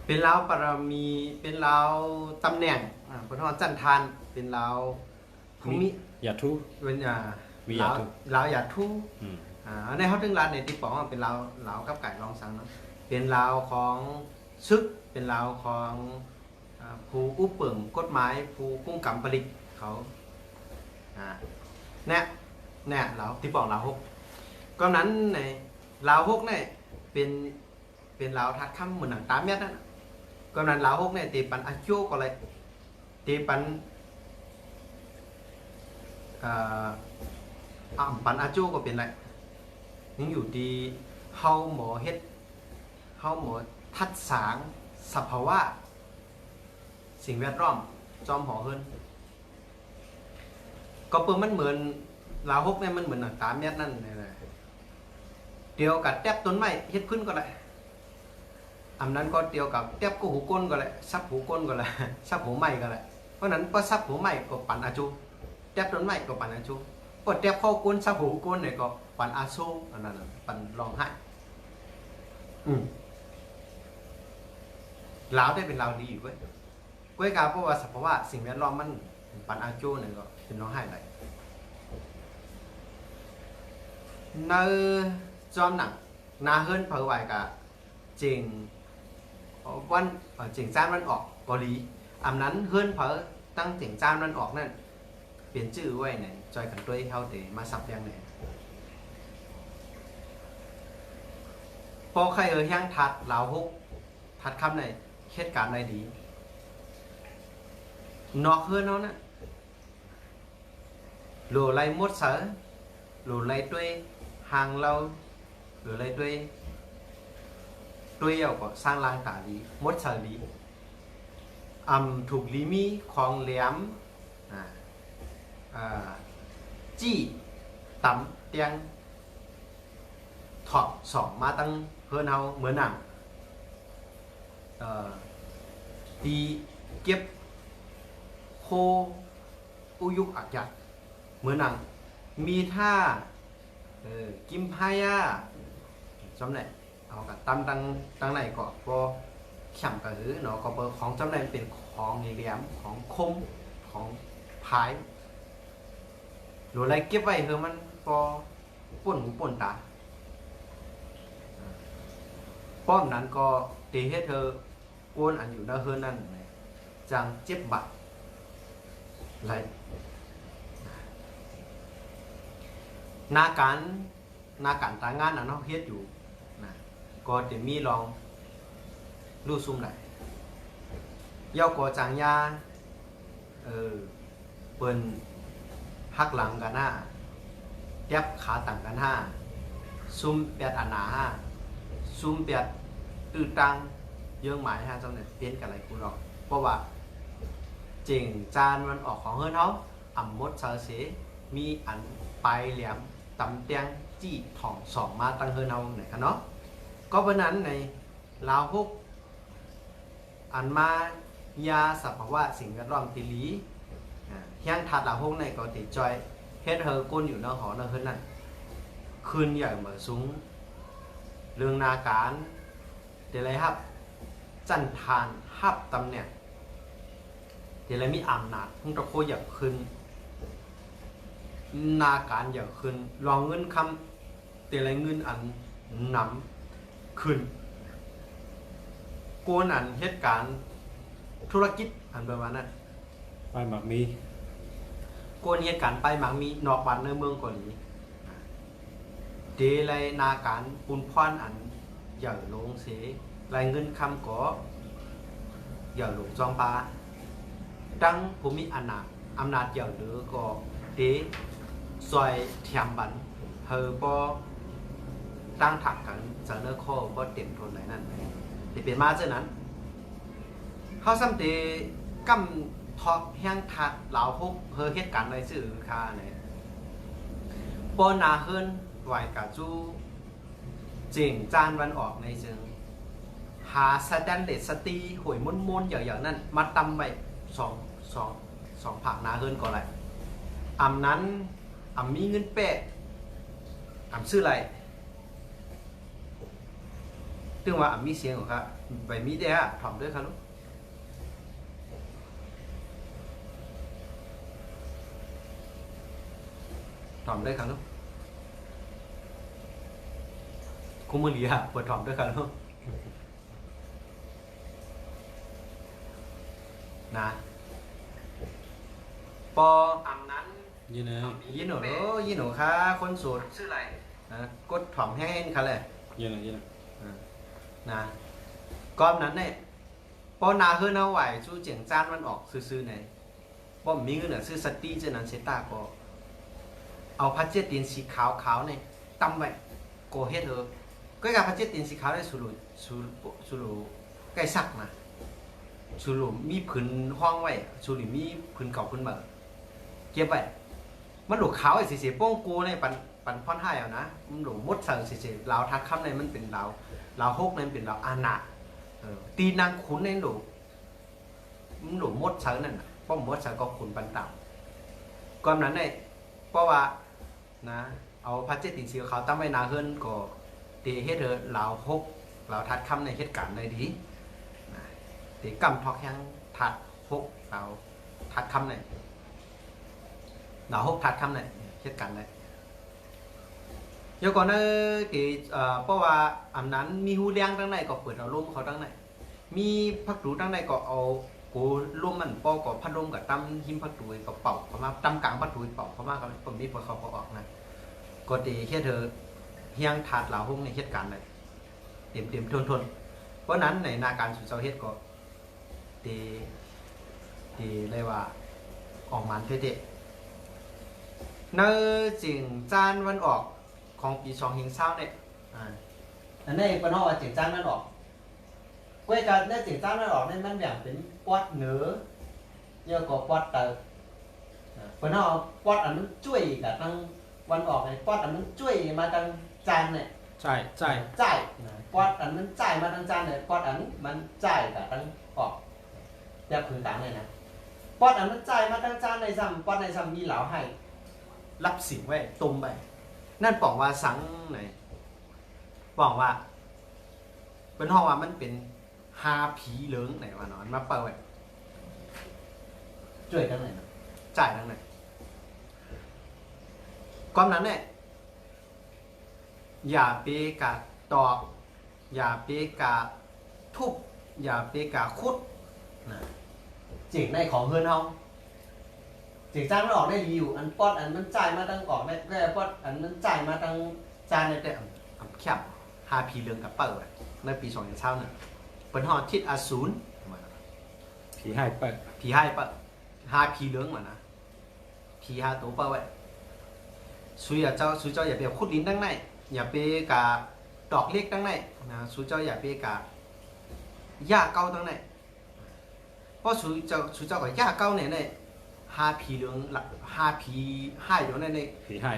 เป็นลาวปรมีเป็นลาวตำแหน่งพระทอนจันทานเป็นลาวภูมิ อย่าทุ เป็นวิยาทุ ลาวหยาทูในเขาถึงร้านในที่บอกว่าเป็นลาวกับไก่ลองสังเนาะเป็นลาวของซึกเป็นลาวของผู้อุปเปิ่งกฎหมายผู้กุ้งกำผลิตเขาเนี่ยลาวที่บอกลาว6ก็นั้นในลาว6เนี่ยเป็นลาวทัดค่ำเหมือนหนังตาเม็ดนั่นก็นั้นลาว6เนี่ยตีปันอาโจก็เลยตีปันปันอาโจก็เป็นไรยังอยู่ดีเฮาหมอเฮ็ดเฮาหมอทัดสางสภาวะสิ่งแวดล้อมจอมหอเฮิรนก็เปิ่มันเหมือนลาว6เนี่ยมันเหมือนหนังตาเม็ดนั่นเลยเดียวกับแทบต้นไม้เฮ็ดขึ้นก็ได้อันนั้นก็เดียวกับแทบก็หูก้นก็ได้ซับหูก้นก็ได้ซับหูไม้ก็ได้เพราะนั้นก็ซับหูไม้ก็ปันอาจูแทบต้นไม้ก็ปันอาจูก็แทบเข้าก้นซับหูก้นเนี่ยก็ปันอาซูอันนั้นปันร้องไห้ลาวได้เป็นลาวดีอยู่เว้ยก้วยกาเพราะว่าสภาวะสิ่งแวดล้อมมันปันอาจูเนี่ยก็เป็นร้องไห้ได้ในจอมหนังนาเฮิรนเผยไว้กับเจิงวันเจิงจานวันออกเกาหลีอันนั้นเฮิรนเผยตั้งเจิงจานวันออกนั่นเปลี่ยนชื่อไว้ไหนจอยกันด้วยเฮาเตมาสับยังไหนพอใครแห้งทัดลาว6ทัดคำไหนเหตุการณ์ใดดีนอกเฮิรนเขาน่ะหลูไรมดเสือหลูไรด้วยhàng lâu rồi lấy tuy ở có sang lang cả lý mốt sở lý thuộc lý mi khoang lém chi tắm tiếng thọ sỏng ma tăng hơn hao mới nặng đi kiếp khô u dục ạc chặt mới nặng mi tha kim hai trong này họ cả tăng này có chậm cả thứ nó có bờของtrong nàyเป็นของเหลี่ยมของคมของพาย หรืออะไรเก็บไว้คือมันพอป่นหูป่นตาป้อมนั้นก็ตีให้เธอโกนอันอยู่หน้าเฮือนนั่นจังเจ็บบัดไรนาการตางานอันเนาะเฮ็ดอยู่นะก็จะมีลองรู้ซุ่มไหนเย้าก่อจางยาเปิ้นหักหลังกันหน้าแทบขาต่างกันห้าซุ่มแปดอันหนาห้าซุ่มแปดตื้อตังเยื่อหมายห้าจังเนี่ยเปลี่ยนกันอะไรกูหรอกเพราะว่าเจ๋งจานมันออกของเฮือนเขาอ่ำมดเสาเสมีอันปลายแหลมตำเตียงจี้ถ่องสองมาตั้งเฮือนเอาไหนกันเนาะก็เพราะนั้นในลาวพวกอันมายาสัพพะสิ่งแวดล้อมติลีเฮียงถัดลาวพวกในก็ติดจอยเฮ็ดเฮอก้นอยู่นอกหอนอกเฮือนนั่นคืนใหญ่เหมือนสูงเรื่องนาการเดี๋ยวอะไรครับจันทานฮับตำเนี่ยเดี๋ยวอะไรมีอำนาจทุ่งตะโคอยากคืนนาการอยากคืนลองเงินคำเดี๋ยวอะไรเงินอันนำคืนโกนอันเหตุการณ์ธุรกิจอันประมาณนั้น ไปหมักมี โกนเหตุการณ์ไปหมังมีนอกบ้านในเมืองเกาหลีเดลัยนาการปุนพรอันอย่าลงเสรายเงินคำก่ออย่าหลงจองปลาดังภูมิอำนาจอย่าเหลือก็เดซอยเทียมบันเฮอบ่ตั้งถักกันเสนอข้อบ่เต็มทนไหนนั่นเดี๋ยวเป็นมาเช่นนั้นเขาซ้ำเดกำทอกแห้งทัดเหล่าพวกเฮอเหตุการณ์ในสื่อค่าเนี่ยปอนาเฮินไหวกะจูเจ๋งจานวันออกในจึงหาสแตนเลสสตีหวยม้วนๆอย่างนั้นมาตำไปสองผักนาเฮินก็ไรอำนั้นอำมีเงินแปะอำซื้ออะไรตึงว่าอำมีเสียงของครับไปมีเดียถ่อมด้วยครับลูกถ่อมด้วยครับลูกคุ้มมือเหลียเปิดถ่อมด้วยครับลูกนะปออำนั้น ยี่นะ ยี่หนูยี่หนูค่ะคนโสดชื่ออะไรนะกดถ่อมแห้งค่ะเลย ยี่นะนะก้อนนั้นเนี่ยปอนาเฮือนเอาไหวชูเจียงจานมันออกซื้อๆไหนป้อมมีเงินเหนือซื้อสตีเจนั้นเซต้าก็เอาพัชเจตินสีขาวเนี่ยตำไว้โกเฮ็ดเถอะก็กับพัชเจตินสีขาวได้สุรุใกล้ซักนะสุรุมีผืนห้องไว้สุรุมีผืนเก่าผืนใหม่เก็บไว้มันหลุดขาวไอ้เสียๆโป้งกูเนี่ยปันพ่อนให้เอานะมันหลุดมดเสือเสียๆลาวทักคำในมันเป็นลาวฮกในมันเป็นลาวอาณาตีนางขุนในหลุดมันหลุดมดเสือนั่นน่ะป้อมมดเสือก็ขุนปันต่ำก่อนนั้นเนี่ยเพราะว่านะเอาพัชเจตินสีขาวตั้งไว้นาเฮิรนก็ตีเฮ็ดเถอะลาวฮกลาวทัดคำในเหตุการณ์ในดีตีกำทอกแห้งทัดฮกลาวทัดคำในลาวฮกทัดคำในเหตุการณ์ในเดี๋ยวก่อนนะตีเพราะว่าอันนั้นมีหูเลี้ยงตั้งในก็เปิดเอาลมเขาตั้งในมีพักดูตั้งในก็เอากูร่วมมันปอกับพัดลมกับตั้มหิมพัดดูกับเป่าเข้ามาตั้มกลางพัดดูเป่าเข้ามากับผมนี่พอเขาออกนะก็ตีแค่เธอเฮียงถาดเหล่าห้องในเหตุการณ์เลยเต็มทนเพราะนั้นในนาการสุดเจ้าเฮ็ดก็ตีเลยว่าออกมันเท่ๆเนื้อจิงจานวันออกของปี2หิงเศร้าเนี่ยอันนี้เป็นว่าจิงจานวันออกquay cả nên chỉ tao nó ở nênมันแบบเป็นปอดเนื้อเนี่ยก็ปอดแต่เพราะนั่นปอดอันนั้นช่วยกับตั้งวันออกเนี่ยปอดอันนั้นช่วยมาตั้งจานเนี่ยใช่ปอดอันนั้นจ่ายมาตั้งจานเนี่ยปอดอันมันจ่ายกับตั้งออกแบบพื้นต่างเลยนะปอดอันนั้นจ่ายมาตั้งจานในซ้ำปอดในซ้ำมีเหลาให้รับสิ่งไว้ตุ่มไปนั่นบอกว่าสังไหนบอกว่าเป็นห้องว่ามันเป็นหาผีเหลืองไหนวะนอนมาเปิดจ่วยทั้งไหนนะจ่ายทั้งไหน ความนั้นเนี่ยอย่าไปกะตอกอย่าไปกะทุบอย่าไปกะคุดนะเจ๋งในของเฮือนเฮาเจ๋งจ้างมันออกได้ดีอยู่อันป๊อดอันมันจ่ายมาตั้งออกได้แค่ป๊อดอันมันจ่ายมาตั้งจานในแต่แคบ5พีเรืองกับเปิดในปี2020น่ะเปิ้นฮอดทิศอสูร ผีให้เปิด ผีให้เปิด5พีเรืองมานะผี5ตัวเปิดไว้สุยอย่าเจ้าอย่าไปขุดลิ้นตั้งในอย่าไปกะดอกเล็กตั้งในนะสุเจ้าอย่าไปกะหญ้าเก่าตั้งในเพราะสุเจ้ากับหญ้าเก่าเนี่ยเนี่ย5พีเรือง5พีให้เดี๋ยวใน ผีให้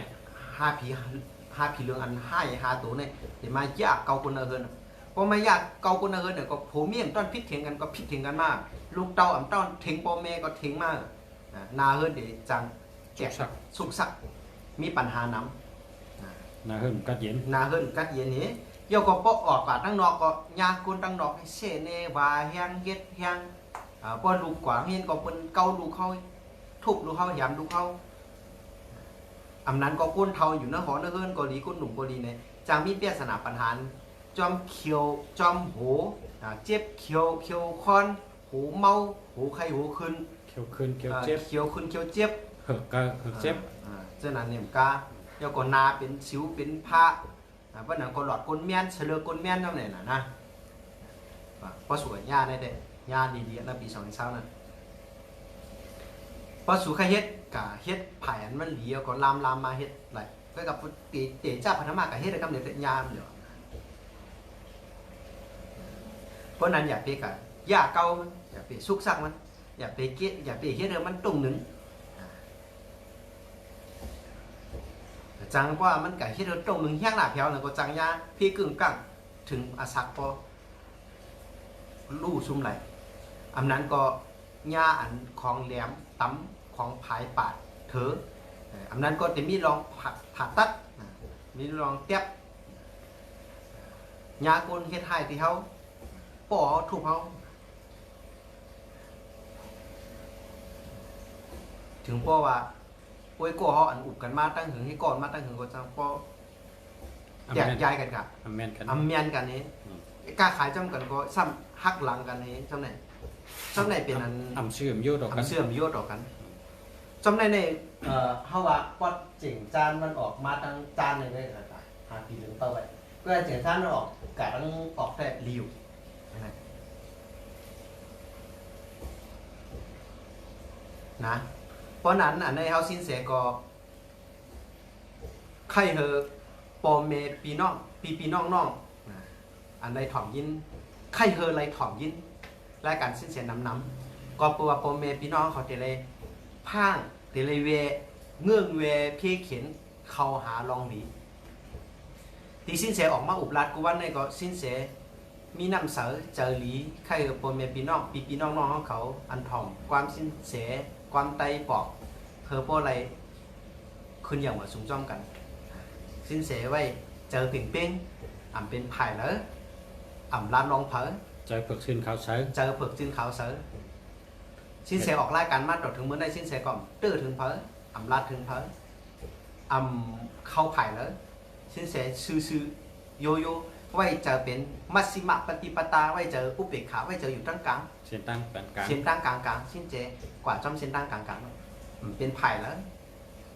5พีเรืองอันให้5ตัวเนี่ยเดี๋ยวมาหญ้าเก่าคนเฮินพอมาหญ้าเก่าคนเฮินเนี่ยก็ผัวเมียต้นพิษเถียงกันก็พิษเถียงกันมากลูกเต้าอ่ำต้อนเถียงพ่อแม่ก็เถียงมากนาเฮินเดี๋ยวจังแจกสุกสักมีปัญหาน้ำนาเฮิมกัดเย็น นาเฮินกัดเย็นนี้เดี๋ยวก็ปอกออกกว่าตั้งนอกก็ยากุนตั้งนอกให้เสเนว่าแห้งเย็ดแห้งพอลูกกว่าเห็นก็เป็นเกาลูกเขาทุบลูกเขายำลูกเขาอำนั้นก็ก้นเทาอยู่เนื้อหอเนื้อเฮินก็ดีก้นหนุ่มก็ดีเนี่ยจางมีเปียสนาปัญหาจอมเขียวจอมโหเจ็บเขียวคอนหูเมาหูไข้หูขึ้น เขียวขึ้นเขียวเจ็บ เขียวขึ้นเขียวเจ็บ เหิกก็เหิกเจ็บ เจ้านั้นเนี่ยกาเดี๋ยวก็นาเป็นสิวเป็นผ้าเพราะนั้นก็หลอดก้นแม่นเฉลือก้นแม่นเท่าไหร่นะพอสวยยาได้เด้ยาดีๆนะปี2020นั่นพอสู่เฮ็ดกะเฮ็ดไผ่อันมันเหลียวก็ลามมาเฮ็ดไหลก็กับเตจ้าพัฒนามากะเฮ็ดได้กำเนิดเป็นยามเดี๋ยวเพราะนั้นอย่าไปกะยาเก่าอย่าไปซุกซักมันอย่าไปเกะอย่าไปเฮ็ดให้มันตรงหนึงจังว่ามันกะเฮ็ดให้ตรงหนึงแห้งหน้าแถวแล้วก็จังยาพี่กึ่งกังถึงอาสักพอลู่ซุ่มไหลอำนั้นก็ยาอันของแหลมตำของผายปาดเถออำนั้นก็จะมีรองผ่าตัดมีรองเตียบยาคนเฮ็ดให้ที่เฮาป่อทุบเฮาถึงป่อว่าโอ้ยก่อเฮาอันอุบกันมาตั้งหึงให้ก่อนมาตั้งหึงก็จังป่อแยกย้ายกันกะ อำแม่นกัน อำเมียนกันนี้กล้าขายจ้ำกันก็ซ้ำหักหลังกันนี้จำไหนเป็นอัน อำเชื่อมโยดออกกัน เสื่อมโยดออกกันจำได้ในเฮาว่าปอดเจ๋งจานมันออกมาตั้งจานหนึงได้ก็ได้5ปีถึงเป้าไว้ก็เจ๋งจานมันออกกะต้องออกแต่ริวนะเพราะนั้นอันในเฮาสินเสก็ใครเฮอปอเมปีน้องปีน้องอันในถ่อมยินใครเฮอไรถ่อมยินรายการสินเสน้ำก็ปัวปอเมปีน้องเขาเตเลยพางเตเลยเวเงื่องเวเพียเขียนเขาหาลองหลีตีสินเสออกมาอุบลัดกูว่าในก็สินเสมีน้ำเสือเจอหลีใครเฮอปอเมปีน้องปีน้องเขาอันถ่อมความสินเสความไตปอกเฮอปออะไรขึ้นอย่างว่าสูงจ้อมกันสินเสไว้เจอเป่งอ่ำเป็นไผ่แล้วอ่ำลานรองเผอ ใจเผือกชื่นขาวใส เจอฝึกจินเขาเสือสินเสออกรายการมาตรวจถึงเมื่อได้สินเสก่อมตื้อถึงเผออ่ำลาดถึงเผออ่ำเข้าไผ่แล้วสินเสซื่อโยโย่ไว้เจอเป็นมัชฌิมะปฏิปตาไว้เจออุเบกขาไว้เจออยู่ตั้งกลาง เส้นตั้งปานกลาง เส้นตั้งกลางสินเสกว่าจอมเส้นตั้งกลางเป็นไผ่แล้ว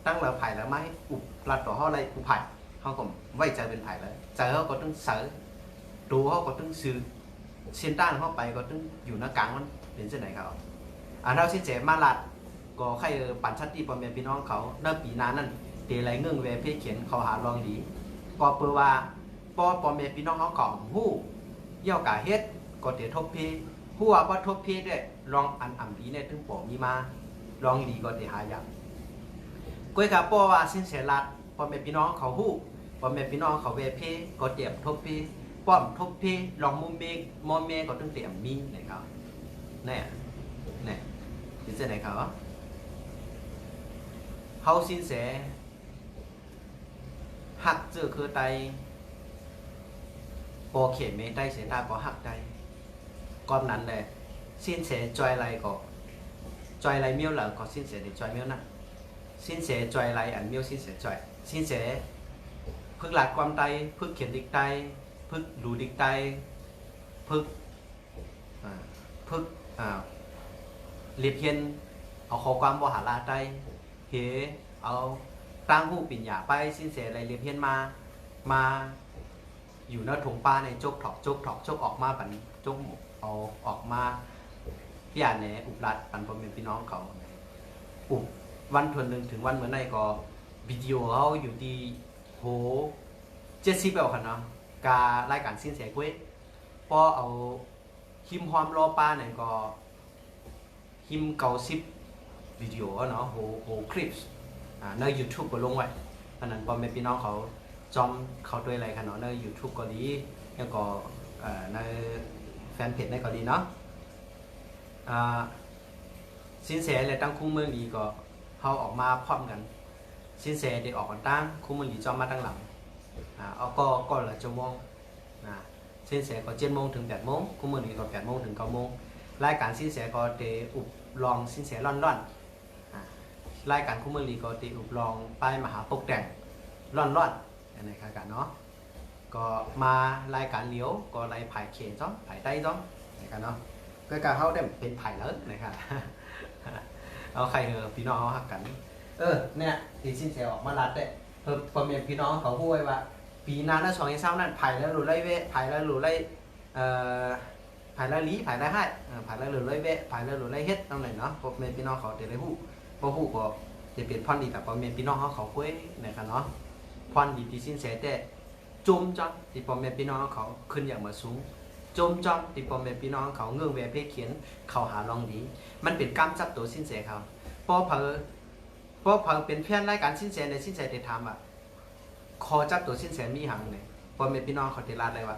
ตั้งแล้วไผ่แล้วมาให้อุบลัดต่อเขาอะไรอุไผ่เขาก็ไว้เจอเป็นไผ่แล้วเจอเขาก็ต้องเสือดูเขาก็ต้องซื้อเส้นตั้งเข้าไปก็ต้องอยู่หน้ากลางมันเป็นเส้นไหนครับเราสินเสมาลัดก็ใครปั่นชัดที่ปอมเมียพี่น้องเขาเมื่อปีนั้นนั่นเตะไรเงื่องเวเพเขียนเขาหาลองดีก็เปิดว่าปอมเมียพี่น้องเขาก่อนหู้เยี่ยวกาเฮ็ดก็เตะทบพีหัวว่าทบพีได้ลองอันอ่ำดีเนี่ยถึงปอมีมาลองดีก็เตะหาอย่างก้อยกับปอว่าสินเสลัดปอมเมียพี่น้องเขาหู้ปอมเมียพี่น้องเขาเวเพก็เตะทบพีป้อมทบพีลองมุมเมกมอมเมก็ต้องเตะมีนะครับเนี่ยเป็นเส้นไหนครับเฮาสินเสหักเจอคือไตปอเข็มเมได้เสียตาก็หักใจก้อนนั้นเลยสินเสจอยไรก็จอยไรเมียวเหล่าก็สินเสได้จอยเมียวนั่นสินเสจอยไรอันเมียวสินเสจอย สินแสพึกหลาดความใดพึกเขียนดิกใดพึกดูดิกใดพึกพึกเรียบเฮียนเอาข้อความบ่หาลาใดเฮเอาตั้งหูปิ่นหยาไปสินแสอะไรเรียบเฮียนมาอยู่ในถุงปลาในจกถอกจกถอกจกออกมาปันจกเอาออกมาพี่อ่านเนี่ยอุปรัดปันพ่อแม่พี่น้องเขาอุบวันทวนหนึ่งถึงวันเมื่อไหร่ก็วิดีโอเขาอยู่ที่โห70แบบค่ะเนาะการรายการสิ้นแสกุ้ยพอเอาหิมหอมรอปลาเนี่ยก็หิม90วิดีโอเนาะโหคลิปใน YouTube ก็ลงไว้เพราะนั้นพ่อแม่พี่น้องเขาจอมเขาด้วยอะไรค่ะเนาะใน YouTube ก็ดีแล้วก็ในแฟนเพจในก็ดีเนาะสินแสและตั้งคู่เมืองดีก็เขาออกมาพร้อมกันสินแสได้ออกกันตั้งคู่เมืองดีจอมมาตั้งหลังเอาก็ละชั่วโมงสินแสก็7 โมงถึง8 โมงคู่เมืองดีก็8 โมงถึง9 โมงรายการสินแสก็ได้อุบลองสินแสร่อนรายการคู่เมืองดีก็ได้อุบลองป้ายมหาปกแต่งร่อนในรายการเนาะก็มารายการเลี้ยวก็ไล่ไผ่เขนจ้อมไผ่ได้จ้อมนะครับเนาะก็การเขาได้เป็นไผ่แล้วนะครับเอาใครพี่น้องเขาหักกันเนี่ยที่สินแสออกมาลัดเนี่ยเพิ่มความเป็นพี่น้องเขาพูดไว้ว่าปีหน้าถ้า2 เศร้านั่นไผ่แล้วหลุดไล่เวะไผ่แล้วหลุดไล่ไผ่แล้วลีไผ่แล้วให้ไผ่แล้วหลุดไล่เวะไผ่แล้วหลุดไล่เฮ็ดนั่นแหละเนาะความเป็นพี่น้องเขาเดี๋ยวได้พูดพอพูดก็จะเปลี่ยนพรดีแบบความเป็นพี่น้องเขาคุยนะครับเนาะพรดีที่สินแสแต่จุ่มจ้อนที่พ่อแม่พี่น้องเขาขึ้นอย่างมาสูงจมจอมที่พ่อแม่พี่น้องเขาเงื่อนแหวเพเขียนเขาหาลองดีมันเป็นกรรมจับตัวสินแสเขาเพราะเผอเป็นเพี้ยนรายการสินแสในสินแสได้ทำคอจับตัวสินแสมีหังเนี่ยพ่อแม่พี่น้องเขาได้รัดเลยว่า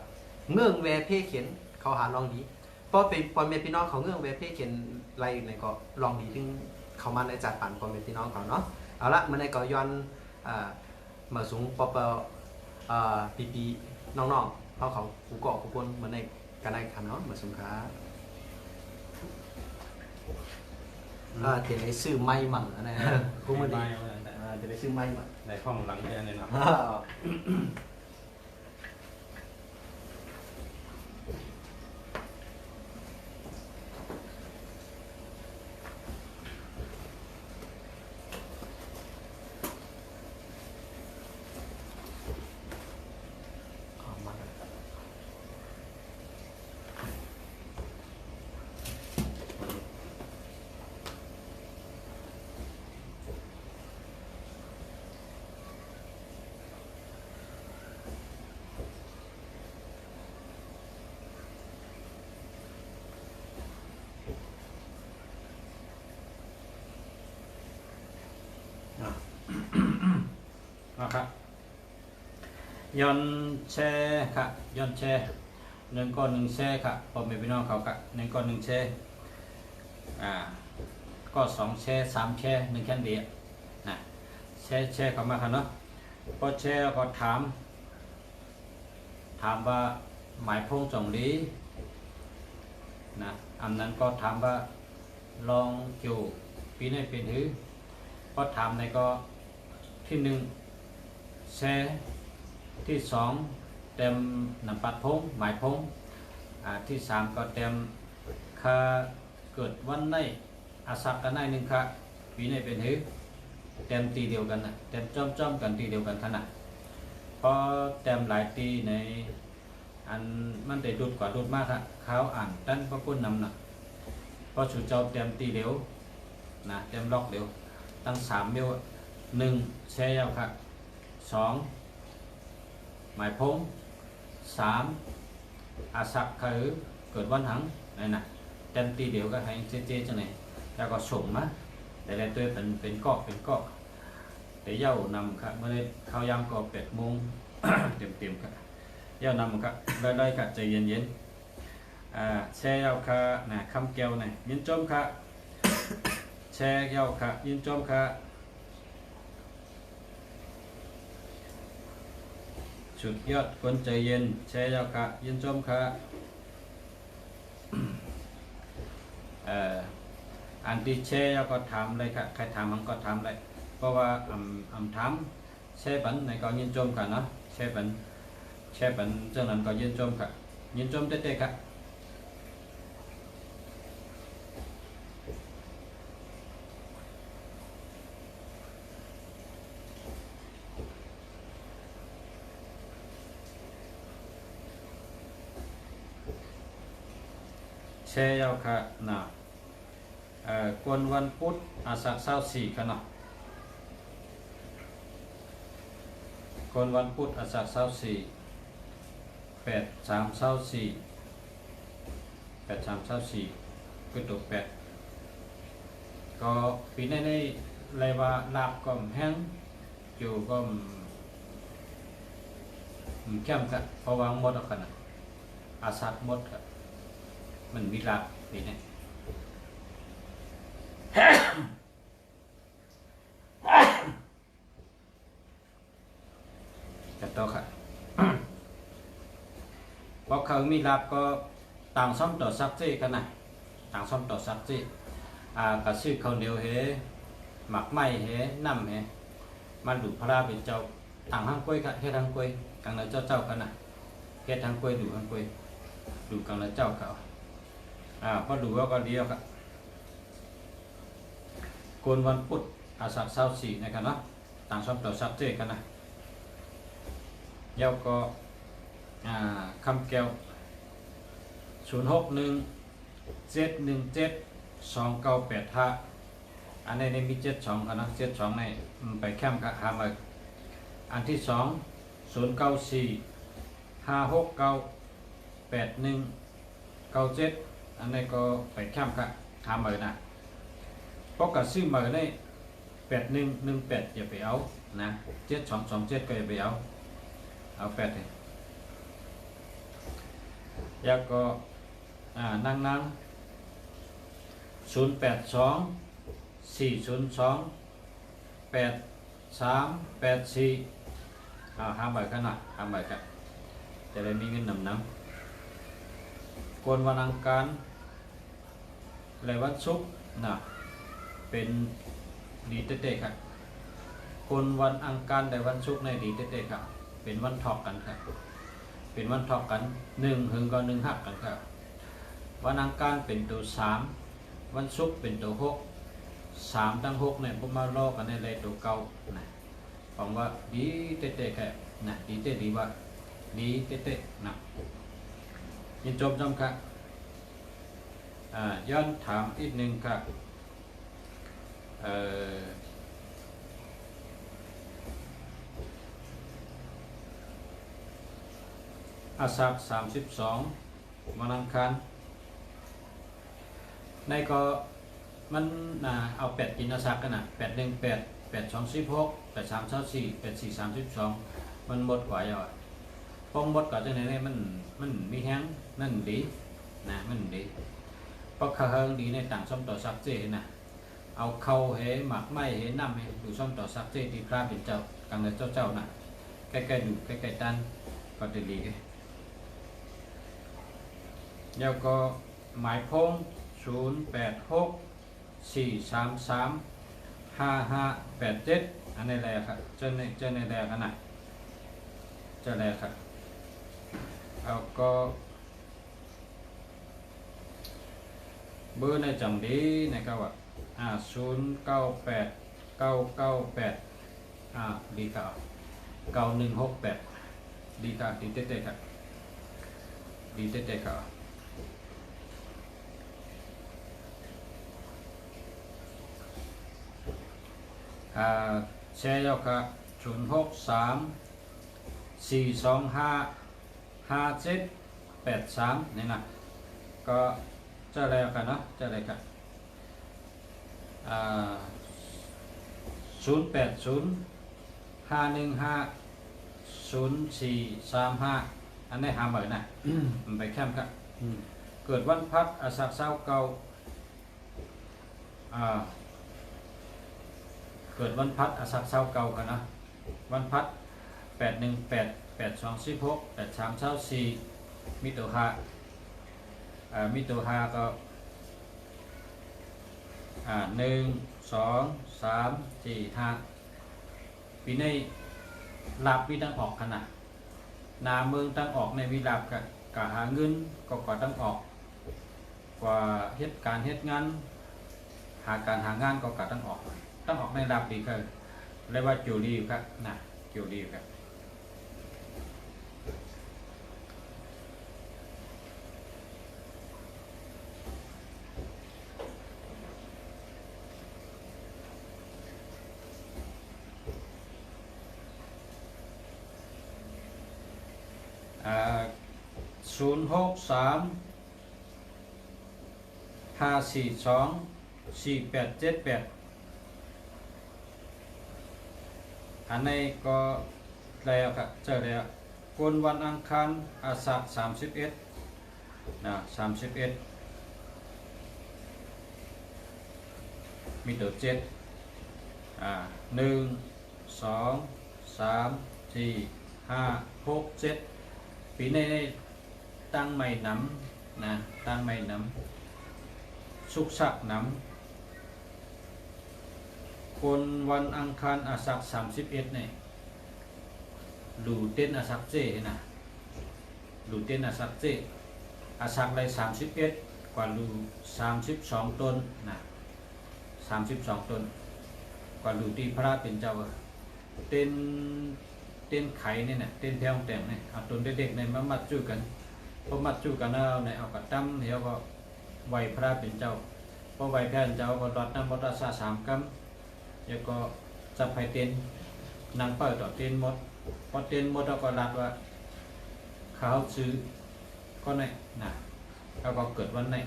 เงื่อนแหวเพเขียนเขาหาลองดีเพราะเป็นพ่อแม่พี่น้องเขาเงื่อนแหวเพเขียนอะไรเนี่ยก็ลองดีถึงเขามาในจัดปั่นพ่อแม่พี่น้องเขาเนาะเอาละมันในก็ย้อนมาสูงปอปีน้องๆเขากูเกาะกูปนเหมือนในการได้คำเนาะเหมือนสงคราเดี๋ยวได้ซื้อไม้หมั่นนะกูมันดีเดี๋ยวได้ซื้อไม้หมั่นในห้องหลังเรียนเนี่ยเนาะนะครับย้อนแชร์ค่ะย้อนแชร์1 ก้อน 1 แชร์ค่ะพ่อแม่พี่น้องเขาค่ะ1 ก้อน 1 แชร์ก็2 แชร์ 3 แชร์1แค่เดียวนะแชร์เข้ามาค่ะเนาะพอแชร์ก็ถามว่าหมายพงจงลีนะอันนั้นก็ถามว่าลองจูปีนี้เป็นหือพอถามในก็ที่1แชร์ที่2เต็มนำปัดพงหมายพงที่3ก็เต็มค่าเกิดวันในอาศักกันใน1ค่ะปีนี้เป็นหือเต็มตีเดียวกันนะเต็มจ้อมกันตีเดียวกันขนาดพอเต็มหลายตีในอันมันได้ดุดกว่าดุดมากครับเขาอ่านตั้งพระคุณนำนะพอสุดเจ้าเต็มตีเดียวนะเต็มล็อกเดียวตั้ง3 เดียว1แชร์ยาวครับ2หมายพง3อาศักคือเกิดวันหังนี่นะเต็มตีเดียวก็ให้เจ๊จังไหนแล้วก็ส่งมาแต่ละตัวเป็นเกาะแต่เย้านำครับเมื่อเข้ายามก็8 โมง เต็มครับเย้านำครับได้ครับใจเย็นแชร์ยาวค่ะนะคำแก้วนะยินจมค่ะแชร์ยาวค่ะยินจมค่ะสุดยอดคนใจเย็นแชร์ยาวค่ะยินจมค่ะอันที่แชร์ยาวก็ถามเลยค่ะใครถามมันก็ถามเลยเพราะว่าถาม xe bánh này có nhìn chôm cả nó xe bánh chân lần có nhìn chôm cả nhìn chôm tê tê cả xe giao cả nào quânวันพุธอาสักเศร้าสี่กันเนาะคนวันพุธอาสักเศร้าสี่8 3 เศร้า 4 คือตัว8ก็ปีนี้ในไรว่าลาบก็แห้งอยู่ก็เข้มกันเพราะวางหมดแล้วกันอาสักหมดกันมันมีลาบปีนี้จะต่อค่ะเพราะเขามีลาบก็ต่างซ้อมต่อซักจี้กันนะต่างซ้อมต่อซักจี้ก็ซื้อข้าวเหนียวเฮหมักไหม้เฮน้ำเฮมันดูพระราเป็นเจ้าต่างห้างกล้วยกันเฮ็ดห้างกล้วยกังเลยเจ้ากันนะเฮ็ดห้างกล้วยดูห้างกล้วยดูกังเลยเจ้าเขาพอดูว่าก็เดียวครับโกนวันพุธอาสักเศร้าสี่นะครับเนาะต่างซ้อมต่อซักจี้กันนะเย้าก็คำแก้ว061-717-2985อันนี้มี72กันนะ72ในไปแคมป์กับหามาอันที่2 094-569-8197อันนี้ก็ไปแคมป์กับหามานะเพราะกับซื้อมาใน8118อย่าไปเอานะ7227ก็อย่าไปเอา8เลยแล้วก็นั่ง082-402-8384ห้ามใบกันนะห้ามใบกันจะได้มีเงินนำกวนวันอังคารและวันศุกร์นะเป็นดีเต้ๆครับคนวันอังคารและวันศุกร์ในดีเต้ๆครับเป็นวันทอกกันครับเป็นวันทอกกัน1 ถึงก็1 หักกันครับวันอังคารเป็นตัว3วันศุกร์เป็นตัว6 3ตั้ง6เนี่ยผมมาลอกกันในเลยตัวเก่านะผมว่าดีเต้ๆครับนะดีเต้ดีว่าดีเต้ๆนะยินจบจำครับย้อนถามอีกหนึ่งครับอาสัก32วันอังคารในก็มันเอา8กินอาสักกันนะ818 8216 8324 8432มันหมดกว่าอย่างพองหมดกว่าจังไหนเนี่ยมันมีแห้งนั่นดีนะมันดีเพราะข้าเฮงดีในต่างซ้อมต่อซักเจนะเอาเข้าเหหมักไม้เหน้ำเหดูซ้อมต่อซักเจที่พระเป็นเจ้ากังเลยเจ้านะใกล้ๆดูใกล้ๆตันก็จะดีแล้วก็หมายพง086-433-5587อันนี้แหละครับเจ้าในแหละกันนะเจ้าแหละครับเอาก็เบอร์ในจำดีนะครับว่า098-998ดีครับ9168ดีครับดีเต้ๆครับดีเต้ๆครับแชร์ยกครับ063-425-5783นี่นะก็จะอะไรกันเนาะจะอะไรกัน080-515-0435อันนี้หาเหมือนนะมันไปแคมป์ครับเกิดวันพัดอาสักเศร้าเก่าเกิดวันพัดอาสักเศร้าเก่ากันนะวันพัด818 8216 8324มีตัวหามีตัวหาก็1 2 3 4 5ปีนี้ ลาบมีตั้งออกขนาดนาเมืองตั้งออกในวิลาบกะหาเงินก็ตั้งออกกว่าเฮ็ดการเฮ็ดงานหาการหางานก็ตั้งออกในลาบดีก็เรียกว่าจูรีครับนะจูรีครับ063-542-4878อันนี้ก็แล้วครับเจอแล้วคนวันอังคารอาสาฬ31นะ31มีตัว7 1 2 3 4 5 6 7ปีในตั้งไม่น้ำนะตั้งไม่น้ำสุกสักน้ำคนวันอังคารอาสัก31เนี่ยหลูเต้นอาสักเจนะหลูเต้นอาสักเจอาสักเลย31กว่าหลู32ต้นนะ32ต้นกว่าหลูที่พระเป็นเจ้าเต้นไข่เนี่ยนะเต้นแพงแต่งเนี่ยเอาต้นเด็กๆเนี่ยมามัดจู้กันพอมัดจู้กันเอาเนี่ยเอากระตั้มเดี๋ยวก็ไหวพระเป็นเจ้าพอไหวพระเป็นเจ้าก็รดน้ำมดราชา3 กำแล้วก็จับไผ่เต้นนางเปิดต่อเต้นหมดพอเต้นหมดเราก็รัดว่าเขาซื้อก็ไหนนะแล้วก็เกิดวันไหน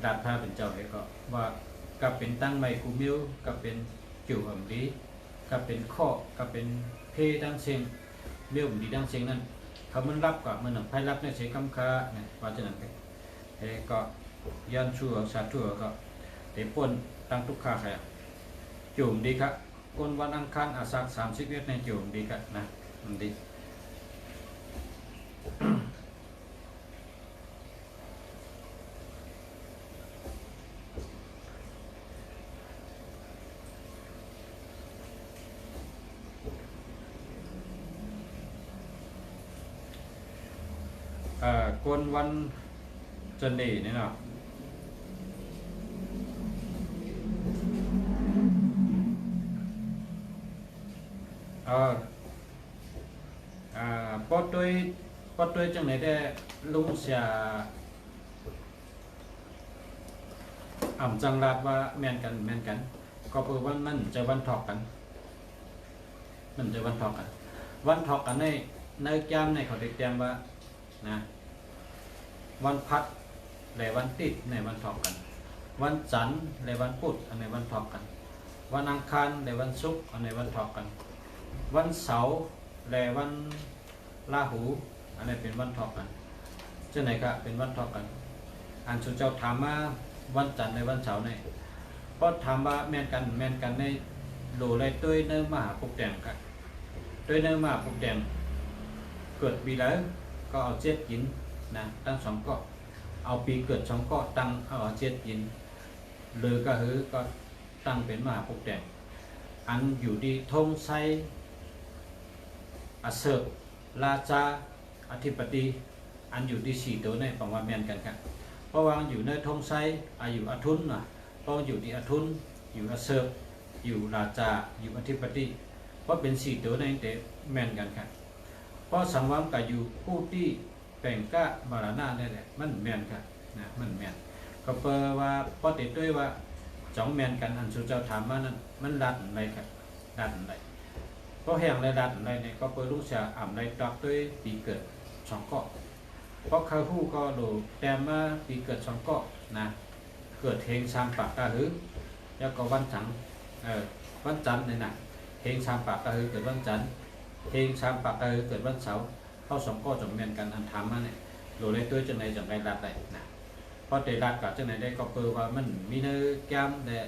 ดัดพระเป็นเจ้าเองก็ว่ากับเป็นตั้งใหม่กูมิวกับเป็นจิ๋วหำลีกับเป็นข้อกับเป็นเพดังเสียงเลี้ยวดีดังเสียงนั้นเขามันรับกับมันหนังไพ่รับในเสียงคำค้าเนี่ยว่าจะนั่นไปก็ยันชั่วชาชั่วก็เตะป่นตั้งทุกข้าใครจุ่มดีครับคนวันอังคารอาสัก31ในจุ่มดีครับนะมันดีคนวันจันทร์นี่เนาะปอด้วยจังไหนได้ลุงเสียจังรัดว่าแม่นกันก็คือวันมันจะวันถอกกันวันถอกกันในแก้มในเขาเรียกแก้มว่านะวันพัดและวันติดในวันถอกกันวันจันทร์และวันพุธอันในวันถอกกันวันอังคารและวันศุกร์อันในวันถอกกันวันเสาร์และวันราหูอันนี้เป็นวันถอกกันเจ้าไหนก็เป็นวันถอกกันอันสุเจ้าถามว่าวันจันทร์ในวันเสาร์เนี่ยก็ถามว่าแม่นกันในโหลไรตัวเนื้อมหาปุกแดงกันตัวเนื้อมหาปุกแดงเกิดปีแล้วก็เอา7 ยินนะตั้ง2 เกาะเอาปีเกิด2 เกาะตั้งเอา7 ยินหรือก็คือก็ตั้งเป็นมหาปุกแดงอันอยู่ดีธงไซอเสกราชาอธิปดีอันอยู่ที่4 ตัวในประมาณแม่นกันครับเพราะว่าอยู่ในธงไซอายุอทุนนะเพราะอยู่ที่อทุนอยู่อเสกอยู่ราชาอยู่อธิปดีเพราะเป็น4 ตัวในแต่แม่นกันครับเพราะสังวรกับอยู่ผู้ที่แป่งกะบาราณาเนี่ยแหละมันแม่นครับนะมันแม่นก็เปลว่าพอติดด้วยว่าจ้องแม่นกันอันสุเจ้าถามว่านั้นมันรัดอะไรครับรัดอะไรเพราะแห่งไรรัดอะไรเนี่ยก็เปิดลูกเสียอ่ำไรตอกด้วยปีเกิด2 เกาะเพราะเขาผู้ก็ดูแต่มาปีเกิด2 เกาะนะเกิดเฮงสามปากกะหือแล้วก็วันจันทร์เนี่ยนะเฮงสามปากกะหือเกิดวันจันทร์เฮงสามปากกะหือเกิดวันเสาร์เข้า2 เกาะจงแม่นกันอันถามมาเนี่ยโหลเลยตัวจังไหนจังไรรัดได้นะเพราะแต่รัดกับจังไหนได้ก็เปิดว่ามันมีเนื้อแก้มแต่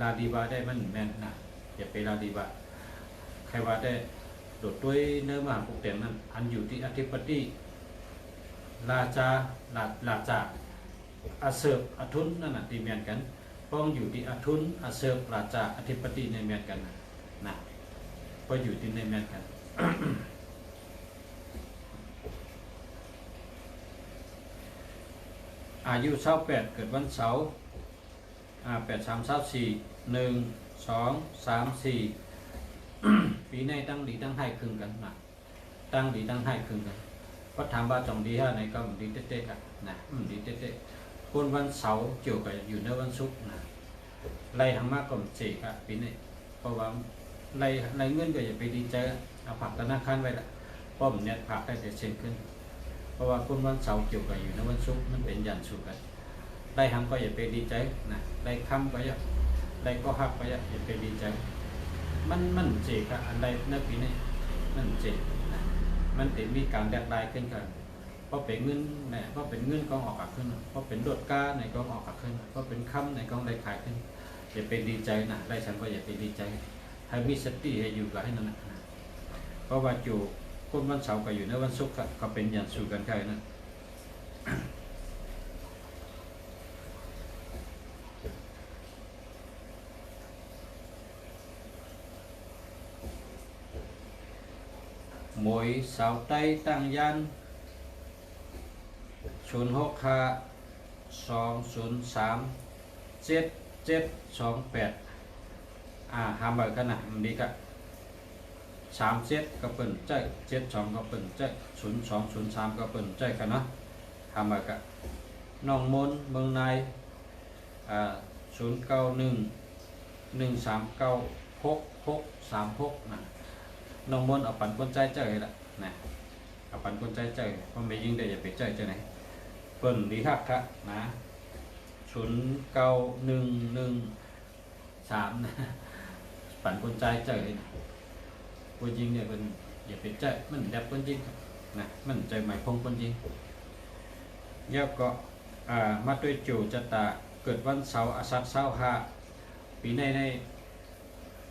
ลาดีบาได้มันแม่นนะอย่าไปลาดีบาใครว่าได้โดดด้วยเนื้อมหาปุกแดงนั้นอันอยู่ที่อธิปดีราชาอาเสกอทุนนั่นน่ะตีแม่นกันป้องอยู่ที่อทุนอาเสกราชาอธิปดีในแม่นกันนะ ก็อยู่ที่ในแม่นกัน อายุ28เกิดวันเสาร์8324 1 2 3 4 ปีในตั้งดีตั้งให้ครึ่งกันนะตั้งดีตั้งให้ครึ่งกันก็ถามว่าจองดีฮะไหนก็มันดีเต๊ะๆกันนะมันดีเต๊ะๆคนวันเสาร์เกี่ยวกับอยู่ในวันศุกร์นะไล่ทางมากก็มันเจกอะปีนี้เพราะว่าไล่เงินก็อย่าไปดีใจเอาผักธนาคารไว้ละเพราะมันเนี่ยผักได้แต่เช่นขึ้นเพราะว่าคนวันเสาร์เกี่ยวกับอยู่ในวันศุกร์มันเป็นยันสุกกันไล่ทำก็อย่าไปดีใจนะไล่ค้ำก็อย่าก็หักก็อย่าไปดีใจมันเจกอะอันใดในปีนี้มันเจกนะมันเป็นมีการแดกได้ขึ้นกันเพราะเป็นเงินเนี่ยเพราะเป็นเงินกองออกขึ้นเพราะเป็นรถก้าในกองออกขึ้นเพราะเป็นค้ำในกองได้ขายขึ้นอย่าไปดีใจนะไล่ฉันก็อย่าไปดีใจให้มีสติให้อยู่กับให้นั่นนะเพราะว่าอยู่คนวันเสาร์ก็อยู่ในวันศุกร์ก็เป็นยันสู่กันแค่นั้นมวยสาวใต้ตั้งยัน06ค่า203 7728หาเบอร์กันนะมันดีก็37ก็เปิ่นใจ72ก็เปิ่นใจ0203ก็เปิ่นใจกันเนาะหาเบอร์กันน้องมนเมืองใน0911396636นะน้องมนเอาปันคนใจเจอละนะเอาปันคนใจเจอเพราะไม่ยิงได้อย่าไปใจเจอไหนเปิ่นดีคักครับนะ091113นะปันคนใจเจอนะคนยิงเนี่ยเป็นอย่าไปใจมันดับคนยิงนะมันใจหมายพงคนยิงแล้วก็มาด้วยจูจตาเกิดวันเสาร์อาสักเสาร์5ปีใน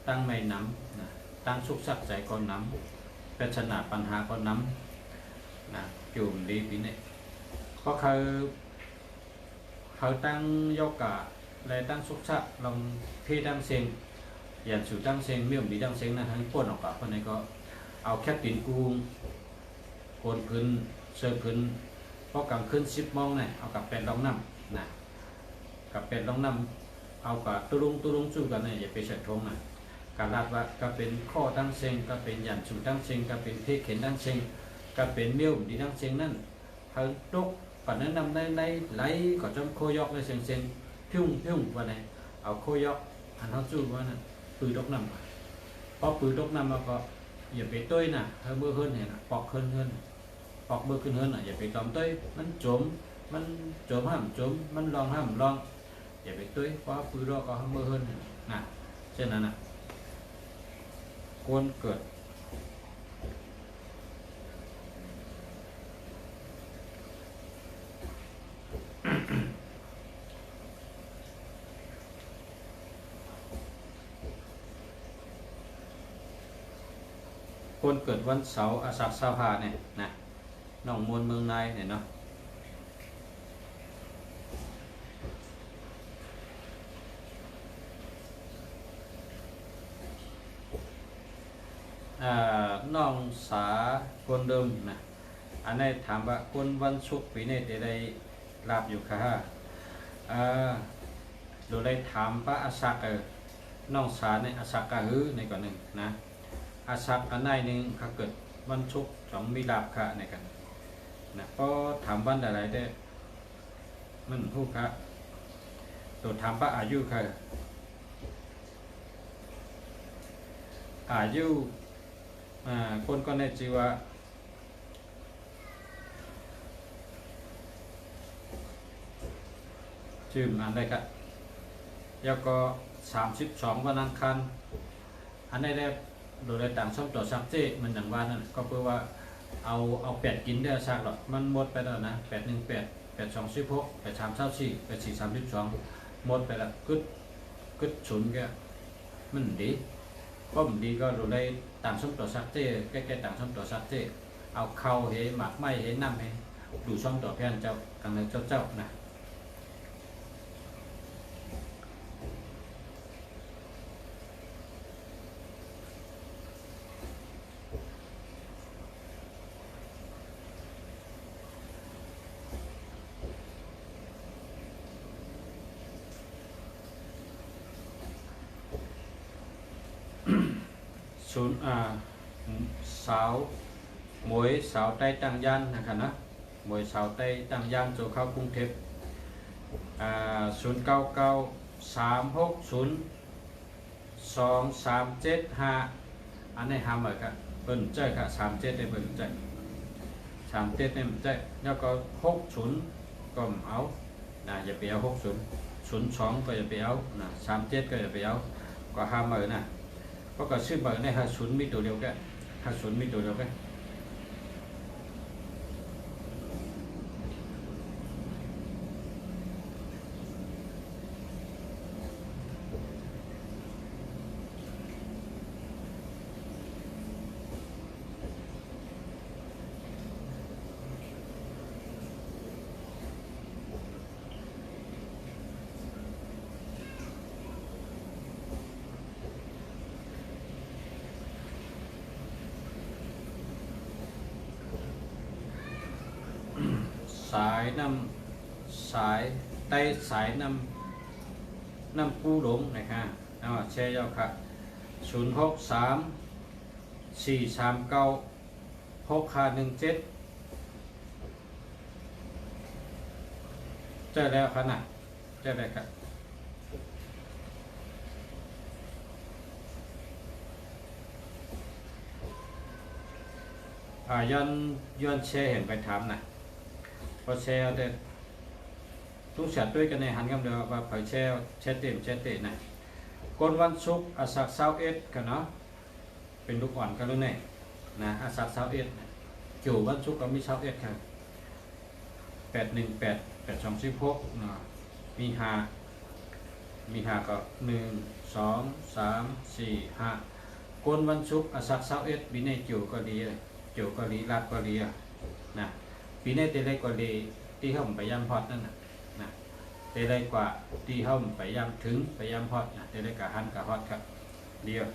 ตั้งไม่น้ำนะตั้งสุขสักใจก่อนน้ำเป็นชนะปัญหาก่อนน้ำนะจูมดีปีนี้ก็เขาตั้งโยกะและตั้งสุขสักลองพี่ตั้งเสียงอย่างสู่ตั้งเสียงเมี่ยมดีตั้งเสียงนะทั้งป้วนออกกับคนนี้ก็เอาแคปตินกูโคนพื้นเสื้อพื้นพอกลางคืน10 โมงเนี่ยเอากับเป็ดลองน้ำนะกับเป็ดลองน้ำเอากับตุลุงสู้กันเนี่ยอย่าไปเฉดทงนะการลาดว่าก็เป็นข้อตั้งเสียงก็เป็นยันสู่ตั้งเสียงก็เป็นเพศเข็นตั้งเสียงก็เป็นเมี่ยมดีตั้งเสียงนั่นเขาตกปัจจุบันในไหลก็จำโคยอกในเสียงพิ้งวันไหนเอาโคยอกอันเขาสู้ว่านั่นปืนตกน้ำพอปืนตกน้ำแล้วก็อย่าไปต้อยนะถ้าเมื่อขึ้นเห็นปอกขึ้นปอกเมื่อขึ้นน่ะอย่าไปตอมต้อยมันจมห้ามจมมันลองห้ามลองอย่าไปต้อยเพราะปืนเราก็เมื่อขึ้นนะเช่นนั้นนะควรเกิดคนเกิดวันเสาร์อาสักเสาร์5เนี่ยนะน้องมวลเมืองในเนี่ยเนาะน้องสาคนเดิมนะอันนี้ถามว่าคนวันศุกร์ปีนี้ได้ลาบอยู่ค่ะโดยได้ถามพระอาสักน้องสาในอาสักกะฮือในก่อนหนึ่งนะอาสักอันไหนหนึ่งเขาเกิดวันศุกร์สองมีลาบค่ะในกันนะก็ถามวันอะไรได้มันผู้ค่ะตัวถามพระอายุค่ะอายุคนก็ในจีว่าชื่ออันใดครับแล้วก็32วันอังคารอันนี้ได้โดยต่างช่องต่อซักเจมันอย่างว่านั่นก็เพื่อว่าเอา8กินได้ซักหรอกมันหมดไปแล้วนะ818 8216 8324 8432หมดไปแล้วกึดฉุนแกมันดีก็มันดีก็โดยต่างช่องต่อซักเจแก้ต่างช่องต่อซักเจเอาเข้าเหหมักไม่เหน้ำให้ดูช่องต่อแพนเจ้ากันเลยเจ้านะ ศูนย์สาวหมวยสาวใต้ตั้งย่านนะครับนะหมวยสาวใต้ตั้งย่านโจเข้ากรุงเทพ0993602375อันนี้หาเหมือนกันเปิ้นใจค่ะ37ได้เปิ้นใจ37เนี่ยมันใจแล้วก็60ก็เอานะอย่าไปเอา60 02ก็อย่าไปเอานะ37ก็อย่าไปเอาก็หาเหมือนนะเพราะก็ชื่อเหมือนใน50มีตัวเดียวกัน50มีตัวเดียวกันสายใต้สายน้ำปูหลงนะครับแชร์ยาวค่ะ0634396517เจอแล้วครับนะเจอแล้วครับย้อนแชร์เห็นไปถามนะพอแชร์แต่ทุกชาติด้วยกันในหันกันเดียวว่าเผยแชร์เต็มนะคนวันศุกร์อาสัก21กันเนาะเป็นลูกอ่อนกันแล้วเนี่ยนะอาสัก21จู่วันศุกร์ก็มี21ครับ818 826นะมี5ก็1 2 3 4 5คนวันศุกร์อาสัก21มีในจู่ก็ดีรัดก็ดีนะปีนี้เตะเล็กกว่าดีที่เขาไปย่ำพอดนั่นนะเตะเล็กกว่าที่เขาไปย่ำถึงไปย่ำพอดนะเตะเล็กกับฮันกับฮอดครับเดียว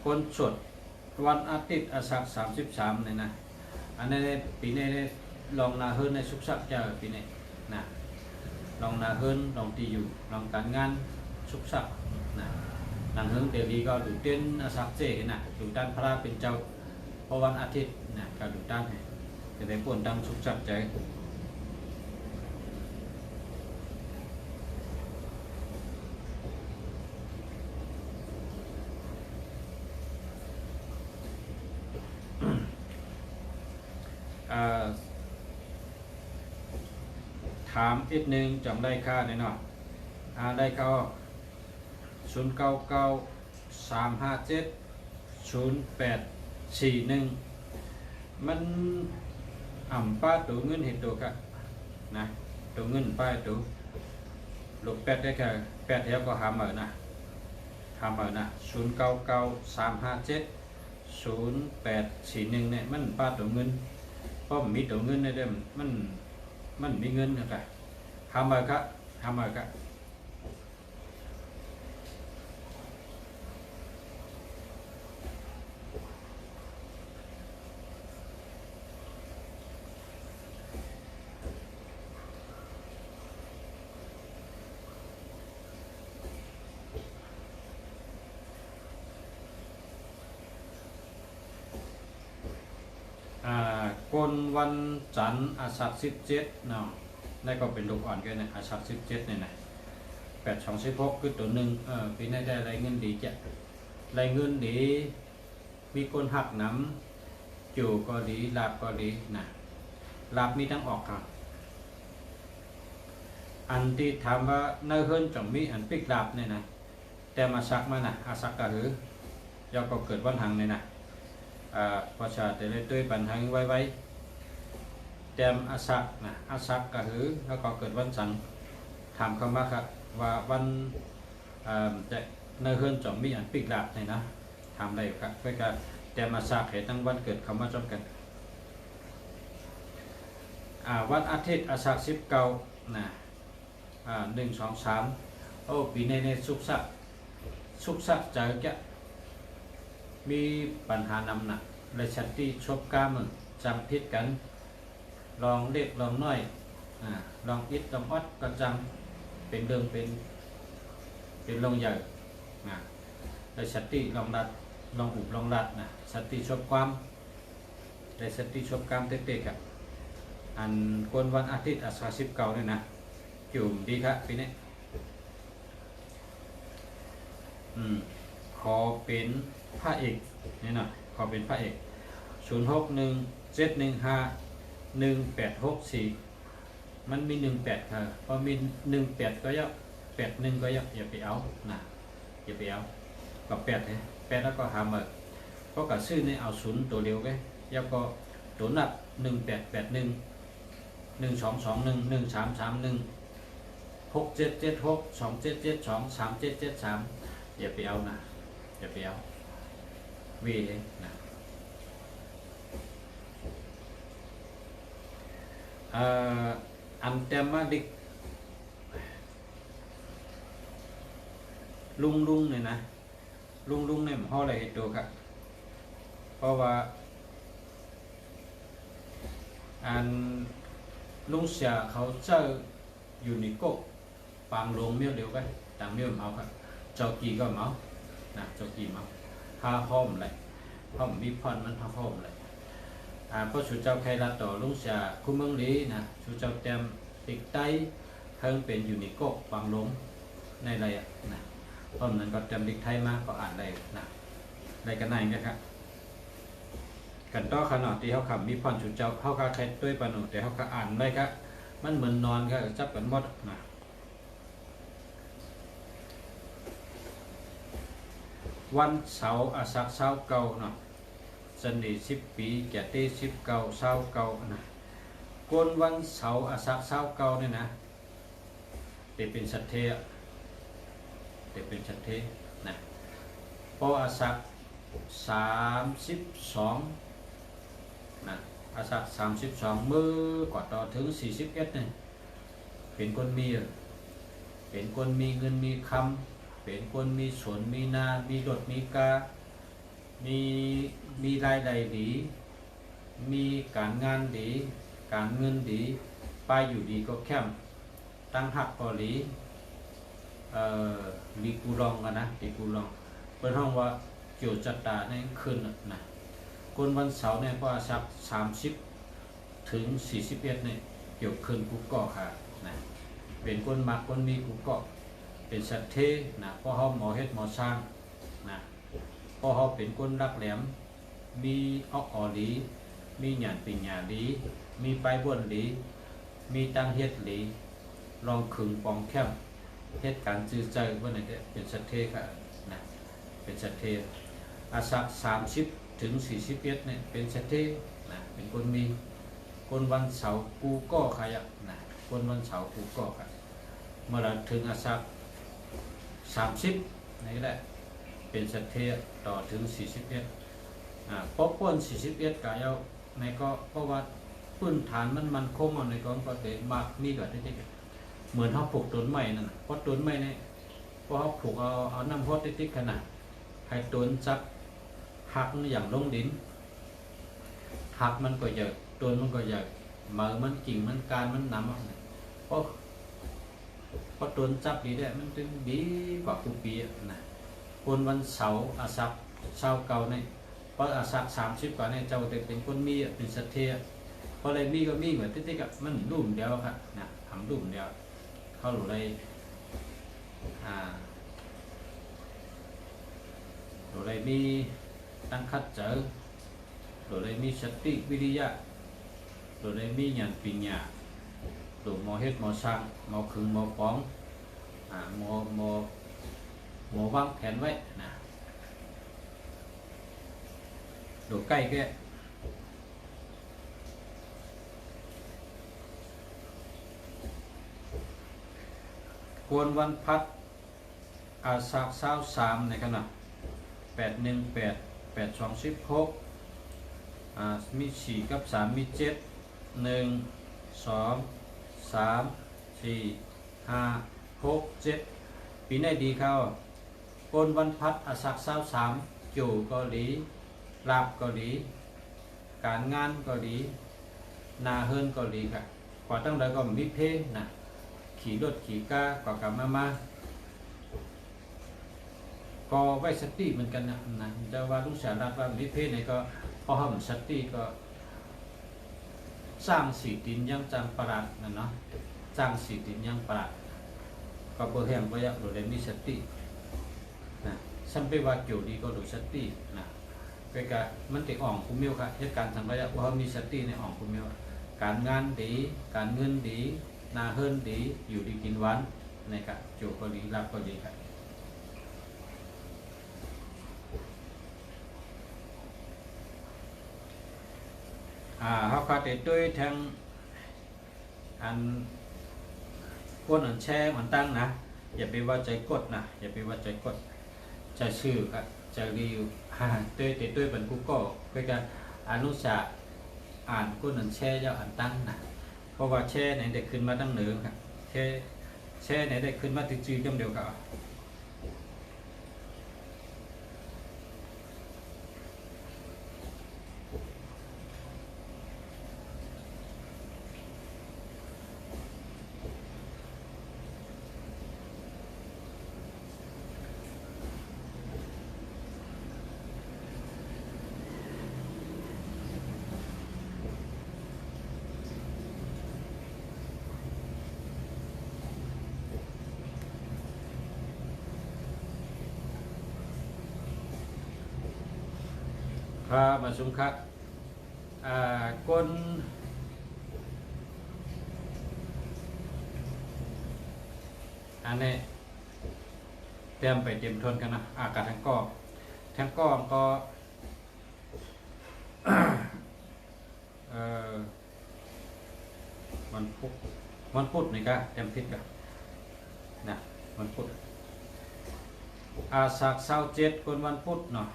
คนสดวันอาทิตย์อาสัก33เนี่ยนะอันนี้ปีนี้ลองนาเฮิร์นในสุขสักเจอปีนี้นะลองนาเฮิร์นลองตีอยู่ลองการงานสุขสักนะนางเฮิงเดลีก็ดูเต้นสักเจนะดูด้านพระเป็นเจ้าพอวันอาทิตย์นะก็ดูด้านจะได้ปวนดังสุขสักใจถามอีกนึงจำได้ค่าแน่นอนได้เข้า0993570841มันป้าตัวเงินเห็นตัวกันนะตัวเงินป้ายตัวลูก8ได้แค่8แล้วก็หาเหมือนนะ0993570841เนี่ยมันป้าตัวเงินเพราะมันมีตัวเงินในเดิมมันมีเงินนะครับหาเหมือนครับคนวันจันทร์อาสัก17เนาะได้ก็เป็นลูกอ่อนกันนะอาสัก17เนี่ยนะ826คือตัวหนึ่งปีนี้ได้รายเงินดีจ้ะรายเงินดีมีคนหักน้ำจู่ก็ดีลาบก็ดีนะลาบมีทั้งออกครับอันที่ถามว่าเนื้อเฮิรนจังมีอันปิกลาบเนี่ยนะแต่มาสักมานะอาสักกะหือยาก็เกิดวันหังเนี่ยนะภาษาแต่ละตัวปัญหาไว้แต้มอาสักนะอาสักก็คือแล้วก็เกิดวันสังถามคำว่าครับว่าวันจะเนื้อเฮือนจอมมีอันปิกลาบเนี่ยนะถามได้ครับเพื่อการแต้มอาสักเหตุตั้งวันเกิดคำว่าจอมกันวันอาทิตย์อาสัก19นะ1 2 3โอ้ปีในสุขสักจะมีปัญหานำหนักและชันที่ชบก้ามึงจำพิษกันลองเล็กลองน้อย ลองอิดลองอดก็จังเป็นเดิมเป็นลงใหญ่ได้สติลองดัดลองอุบลองดัดสติชอบความได้สติชอบความเต็กๆอันคนวันอาทิตย์อาสาสิบเก่าเนี่ยนะจุ่มดีครับปีนี้ขอเป็นพระเอกนี่หน่อยขอเป็นพระเอก0617151864มันมี18ค่ะพอมี18ก็ยับ81ก็ยับอย่าไปเอาอย่าไปเอาก็8เลย8แล้วก็หามาก็กระซื้อในเอา0ตัวเดียวไงแล้วก็ตัวนับ1881 1221 1331 6776 2772 3773อย่าไปเอาอย่าไปเอาวีเลยอันเต็มมาดิกลุงเนี่ยนะลุงเนี่ยมันห่ออะไรตัวครับเพราะว่าอันลุงเสียเขาเจออยู่ในโกปางลงเมี้ยวเดียวกันต่างเมี้ยวเมาครับเจ้ากีก็เมาเจ้ากีเมาผ้าห้อมเลยห้อมมีพรมันผ้าห้อมเลยเพราะชูเจ้าใครละต่อลุงเสียคุ้มเมืองลีชูเจ้าเต็มติดไตเพิ่งเป็นอยู่ในโกปางลงในอะไรเพราะนั้นก็เต็มดิกไทยมากก็อ่านได้ได้กันไหนนะครับกันต่อขนาดที่เขาขับมีพรชูเจ้าเขาคาใครด้วยปนุแต่เขาคาอ่านได้ครับมันเหมือนนอนก็จับกันหมดวันเสาร์อาสักเสาเก่าสันดี10 ปีแก่ตี10เก่าเสาเก่ากวนวันเสาร์อาสักเสาเก่าเนี่ยนะแต่เป็นสัตเทนะพออาสัก32อาสัก32มือกว่าต่อถึง41เนี่ยเป็นคนมีเงินมีคำเป็นคนมีสวนมีนามีรถมีกามีรายได้ดีมีการงานดีการเงินดีไปอยู่ดีก็แคมตั้งหักก็หลีลีกูลองกันนะลีกูลองเป็นห้องว่าเกี่ยวจัตตาในคืนคนวันเสาร์เนี่ยพอสัก30ถึง41เนี่ยเกี่ยวคืนกูก่อค่ะเป็นคนมักคนมีกูก่อเป็นสัตเทเพราะเขาหมอเฮ็ดหมอสร้างเพราะเขาเป็นคนรักแหลมมีออกหลีมีหยาดปิญญาหลีมีไปบ้วนหลีมีตั้งเฮ็ดหลีลองขึงปองแคมเฮ็ดการจื้อใจว่าไหนเป็นสัตเทค่ะเป็นสัตเทอาสัก30ถึง41เนี่ยเป็นสัตเทเป็นคนมีคนวันเสาร์กูก็ขยับคนวันเสาร์กูก็ขยับเมื่อเราถึงอาสัก30นี่ก็ได้เป็นสัตเทต่อถึง41พบพ้น41กายเอาในก็เพราะว่าพื้นฐานมันคงในก่อนก็ได้มากมีกว่าที่เหมือนเขาปลูกต้นไม้นั่นเพราะต้นไม้เนี่ยพอเขาปลูกเอาน้ำพอดติ๊กขนาดให้ต้นจักหักอย่างลงดินหักมันก็ใหญ่ต้นมันก็ใหญ่มือมันกิ่งมันการมันหนำเพราะต้นจับดีได้มันถึงดีกว่าทุกปีคนวันเสาร์อาสักเสาเก่าเนี่ยเพราะอาสัก30กว่าเนี่ยเจ้าเป็นคนมีเป็นสัตเทียเพราะอะไรมีก็มีเหมือนติ๊กๆมันรุ่มเดียวครับทำรุ่มเดียวเข้าหลุดเลยหลุดเลยมีตั้งคัดเจอหลุดเลยมีสติวิริยะหลุดเลยมีหยาดปิญญาหลุดหมอเฮ็ดหมอสร้างหมอขึงหมอป้องหมอวางแผนไว้หลุดใกล้แก่กวนวันพัดอาสัก23ในขณะ818 826มี4กับ3มี7 1 2 3 4 5 6 7ปีไหนดีเข้ากวนวันพัดอาสัก23จู่ก็ดีลาบก็ดีการงานก็ดีนาเฮิรนก็ดีครับ กว่าตั้งแต่ก็มีเพนะขี่รถขี่กากว่ากลับมาก็ไว้สติเหมือนกันนะแต่ว่าลุงสารัตว่ามีเพในก็พอห้ามสติก็สร้างสีดินยังจังประหลาดนะเนาะสร้างสีดินยังประหลาดก็เพื่อแห่งประหยัดโดยมีสตินะสัมเปว่าเกี่ยวดีก็โดยสตินะก็กะมันติอ่องคุมเมียวค่ะเหตุการณ์ทางประหยัดเพราะมีสติในอ่องคุมเมียวการงานดีการเงินดีนาเฮิรนดีอยู่ดีกินหวานในกะโจก็ดีรับก็ดีครับเขาขาดด้วยทางอันก้นอันแช่มันตั้งนะอย่าไปว่าใจกดนะอย่าไปว่าใจกดใจชื่อครับใจรีวด้วยบรรพุก็คือการอนุสาอ่านก้นอันแช่ยาวอันตั้งนะเพราะว่าแช่ไหนได้ขึ้นมาตั้งเหนือครับแช่ไหนได้ขึ้นมาติดจืดจำเดียวกันพระมาสุงคัดก้นอันนี้เตรียมไปเตรียมทนกันนะอากาศทั้งก้อนก็มันพุธนี่ก็เตรียมทิศกันนะมันพุธสัก27คนวันพุธเนาะ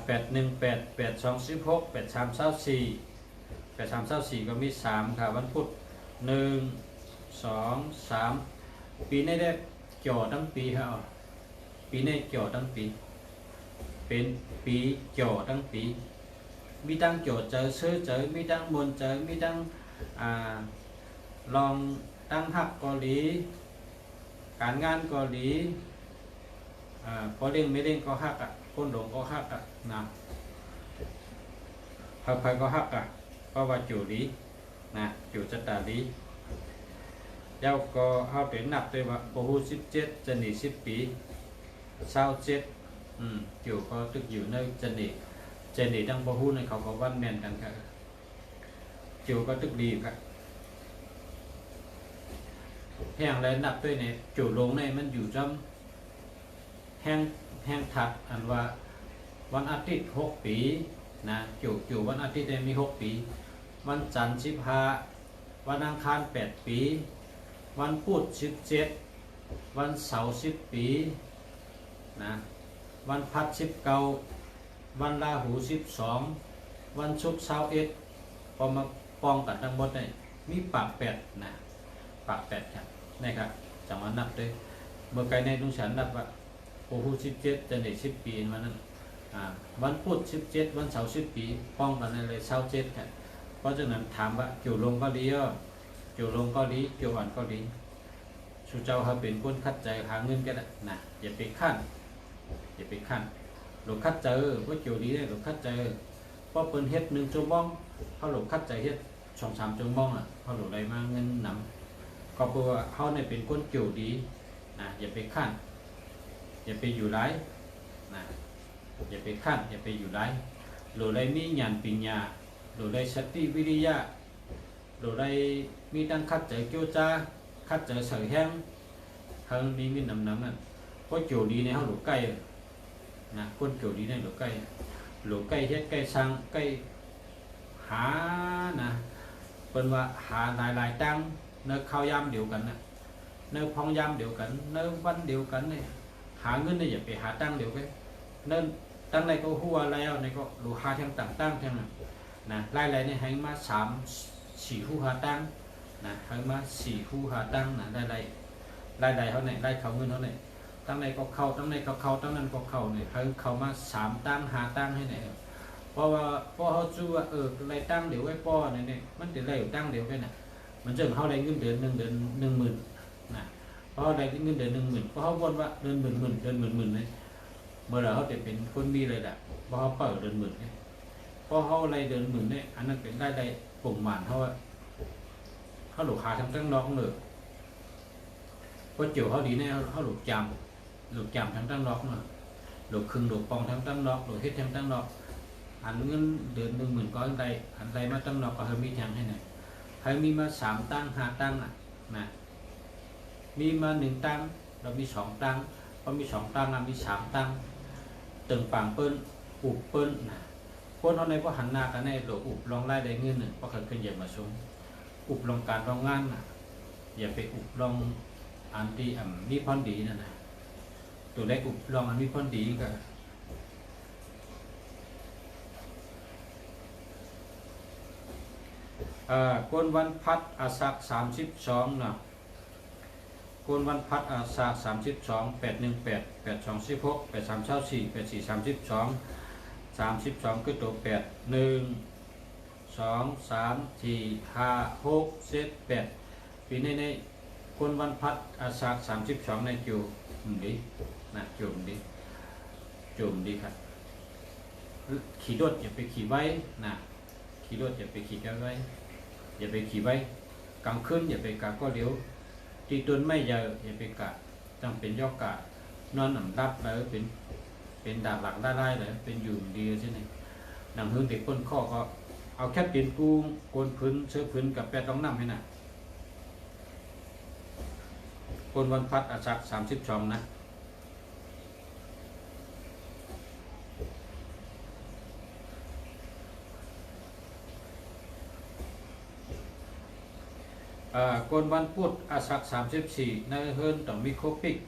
818 826 8324ก็มี3ค่ะวันพุธ1 2 3ปีนี้ได้จ่อทั้งปีครับปีนี้จ่อทั้งปีเป็นปีจ่อทั้งปีมีตั้งจ่อเจอซื้อเจอมีตั้งมนเจอมีตั้งลองตั้งหักเกาหลีการงานเกาหลีพอเร่งไม่เร่งก็หักคนหลงก็หักนะใครก็หักเพราะว่าจูดีนะจูจัตตาดีเจ้าก็เอาไปนับด้วยว่าโอ้โห17จะหนี10 ปี27จูก็ตึกอยู่ในจะหนีดังโอ้โหในเขาก็วันแมนกันครับจูก็ตึกดีครับแห่งไรนับด้วยเนี่ยจูลงในมันอยู่จำแห้งถัดอันว่าวันอาทิตย์6 ปีนะจู่วันอาทิตย์ได้มี6 ปีวันจันทร์15วันอังคาร8 ปีวันพุธ17วันเสาร์10 ปีนะวันพัด19วันราหู12วันศุกร์21พอมาปองกันทั้งหมดเนี่ยมีปาก8นะปาก8ครับนี่ครับจะมานับด้วยเมื่อไกลในลุงฉันนับว่าโอ้โห17จะได้10 ปีวันนั้นวันพุธ17วันเสาร์10 ปีป้องกันเลย27ครับเพราะฉะนั้นถามว่าจู่ลงก็ดีจู่ลงก็ดีจู่อ่อนก็ดีชูเจ้าเขาเป็นคนคัดใจหาเงินกันนะอย่าไปขั้นหลบคัดเจอว่าจู่ดีได้หลบคัดเจอเพราะเปิ้นเฮ็ด1 ชั่วโมงเขาหลบคัดใจเฮ็ด2-3 ชั่วโมงเขาหลบอะไรมาเงินนำก็เพราะว่าเขาเนี่ยเป็นคนจู่ดีนะอย่าไปขั้นอย่าไปอยู่ไรนะอย่าไปขั้นอย่าไปอยู่ไรหรือไรมีญาณปัญญาหรือไรสติวิริยะหรือไรมีตั้งคัดใจเกี่ยวจ้าคัดใจเสยแห้งเขามีมีน้ำนั่นเพราะโจดีในเขาหลุดใกล้นะคนโจดีในหลุดใกล้เฮ็ดใกล้สั่งใกล้หานะเป็นว่าหาหลายตั้งเนื้อข้าวยำเดียวกันนะเนื้อพองยำเดียวกันเนื้อวันเดียวกันเนี่ยหาเงินเนี่ยอย่าไปหาตั้งเดียวกันเนื้อตั้งในก็หัวแล้วในก็หลูหาทางต่างตั้งทางนะไล่เนี่ยให้มา3-4หัวหาตั้งนะให้มา4หัวหาตั้งนะไล่เขาเนี่ยไล่เขาเงินเขาเนี่ย ตั้งในก็เข้าตั้งในก็เข้าตั้งนั้นก็เข้าเนี่ยเขามา3ตั้ง5ตั้งให้ไหนเพราะว่าพ่อเขาจู้ว่าไรตั้งเดี๋ยวไว้ป้อเนี่ยมันจะไรอยู่ตั้งเดี๋ยวกันน่ะมันจะเขาได้เงินเดือน1 เดือน 10,000นะเพราะได้เงินเดือน10,000เพราะเขาบ่นว่าเดือนหมื่นเดือนหมื่นเลยเมื่อเราเขาจะเป็นคนมีเลยแหละเพราะเขาเปิดเดือนหมื่นเนี่ยเพราะเขาไรเดือนหมื่นเนี่ยอันนั้นเป็นได้ปุ่มหมานเขาว่าเขาหลุดขาทั้งตั้งนอกเลยเพราะเจียวเขาดีเนี่ยเขาหลุดจำทั้งตั้งนอกเนาะหลุดครึ่งหลุดปองทั้งตั้งนอกหลุดเฮ็ดทั้งตั้งนอกอันเงินเดือน10,000ก็อันใดมาตั้งนอกก็เขามีทางให้ไหนเขามีมา3ตั้ง5ตั้งนะมีมา1ตั้งเรามี2ตั้งพอมี2ตั้งมี3ตั้งตึงปังเปิ้นอุบเปิ้นนะคนเอาในก็หันหน้ากันในหลอุบลองไล่ได้เงินหนึ่งเพราะเขาขึ้นใหญ่มาสูงอุบลองการลองงานอย่าไปอุบลองอันที่มีพรดีนั่นนะตัวได้อุบลองอันมีพรดีก็กวนวันพัดอาสัก32เนาะกวนวันพัดอาสัก32 818 8216 8324 8432 32คือตัว8 1 2 3 4 5 6 7 8ปีในคนวันพัดอาสา32ในจูมดีนะจูมดีครับขี่รถอย่าไปขี่ไว้นะขี่รถอย่าไปขี่กันไว้อย่าไปขี่ไว้กลางคืนอย่าไปกะก็เลี้ยวตีต้นไม่เยอะอย่าไปกะจำเป็นยอกกะนอนหนังดับแล้วเป็นดาบหลักได้เลยเป็นอยู่ดีใช่ไหมหนังhướngเด็กก้นข้อก็เอาแค่เปลี่ยนกูโกนพื้นเชื้อพื้นกับแปดต้องนำให้น่ะโกนวันพัดอาสัก32นะโกนวันพุธอาสัก34ในเฮิร์นต้องมีโคปิก2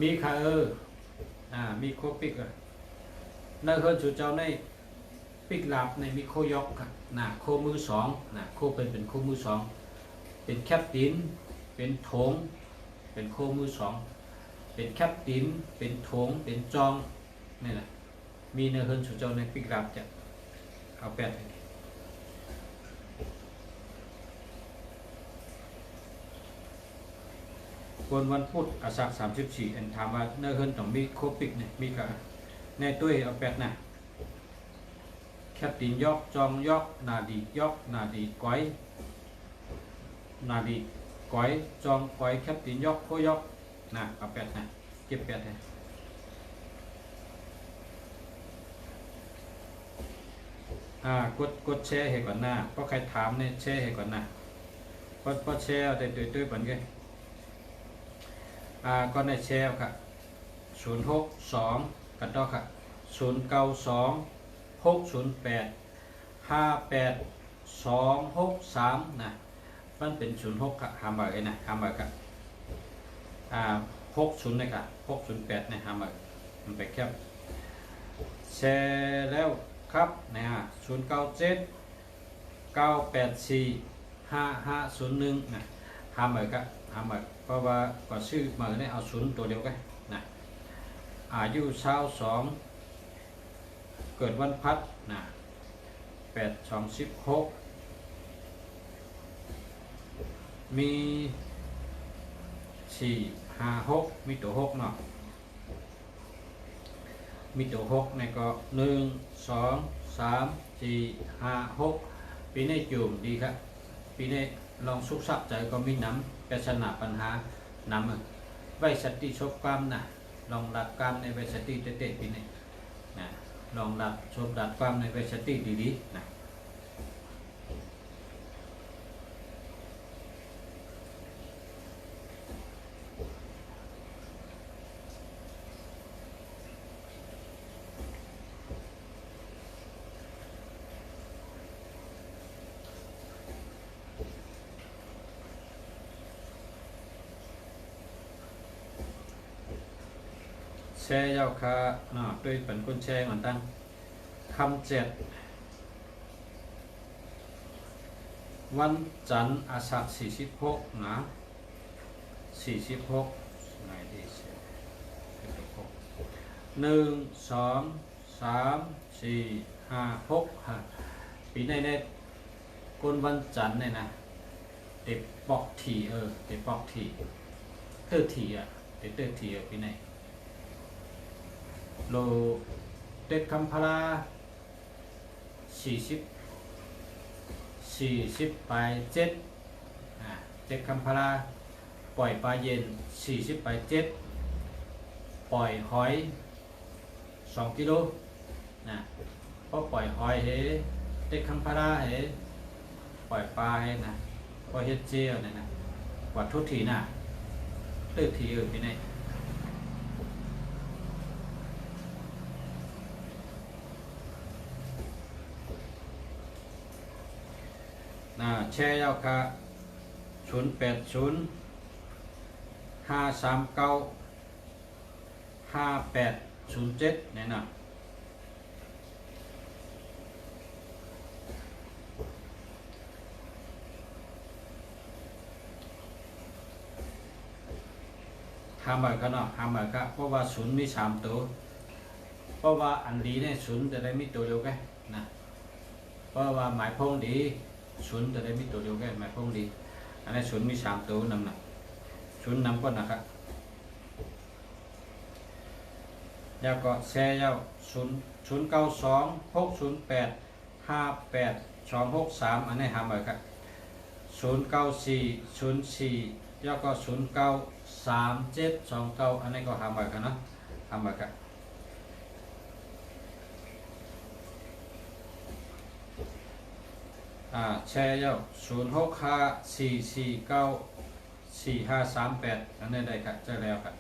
มีค่ะมีโคปิกในเฮิร์นชูเจ้าในปิกหลับในมีโคยกนะโคมือ2นะโคเป็นโคมือ2เป็นแคปตินเป็นโถงเป็นโคมือ2เป็นแคปตินเป็นโถงเป็นจองนี่แหละมีในเฮิร์นชูเจ้าในปิกหลับจะเอาแปดวันพุธอาสัก34อันถามว่าเนื้อเฮิร์นต้องมีโคปิกเนี่ยมีกับในตุ้ยเอาแปดนะแคปตินยอกจองยอกนาดียอกนาดีก้อยนาดีก้อยจองก้อยแคปตินยอกโคยอกนะเอาแปดนะเก็บแปดเลยกดแชร์ให้ก่อนหน้าเพราะใครถามเนี่ยแชร์ให้ก่อนนะพอแชร์เอาแต่ตุ้ยๆปันกันก็ในแชร์ค่ะ062กันต่อค่ะ092 608 58263นะมันเป็น06ค่ะหามเบอร์นะหามเบอร์ค่ะ60นะครับ608นะหามเบอร์มันไปแคปแชร์แล้วครับนะ097 984 5501นะหามเบอร์ค่ะหามเบอร์เพราะว่าก็ชื่อมาเนี่ยเอา0ตัวเดียวกันนะอายุ22เกิดวันพัดนะ8 2 16มี4 5 6มีตัว6เนาะมีตัว6ในก็1 2 3 4 5 6ปีนี้จูมดีครับปีนี้ลองสุขสับใจก็มีน้ำปริศนาปัญหานำไว้สติชบกรรมนะลองดัดกรรมในไว้สติเตะๆปีนี้นะลองดัดชบดัดกรรมในไว้สติดีๆนะแชร์ยาวคาด้วยเป็นคนแชร์เหมือนตั้งคำ7 วันจันทร์อาสาฬ46นะ46ไงดีเสีย1 2 3 4 5 6ปีในก้นวันจันทร์เนี่ยนะเด็กปอกทีเด็กปอกทีเตอร์ทีเด็กเตอร์ทีปีในโลเด็กคำพลา40ไป7เด็กคำพลาปล่อยปลาเย็น40ไป7ปล่อยหอย2กิโลนะพอปล่อยหอยเฮเด็กคำพลาเฮปล่อยปลาเฮนะพอเฮ็ดเจียวเนี่ยนะกว่าทุกทีน่ะตื้อทีปีในแชร์ยาวค่ะ080 539 5807เนี่ยนะห้าหมื่นกันเนาะ50,000ก็เพราะว่าศูนย์มี3ตัวเพราะว่าอันดีเนี่ยศูนย์จะได้มีตัวเดียวกันนะเพราะว่าหมายพงดีศูนย์จะได้มีตัวเดียวกันหมายพงดีอันนี้ศูนย์มี3ตัวนำหนักศูนย์นำก้นนะครับแล้วก็แชร์ยาว092 608 58 263อันนี้50,000ครับ094 04แล้วก็093729อันนี้ก็50,000กันเนาะ50,000ครับแชร์ยาว065 449 4538อันนี้ได้ครับเจอแล้วครับ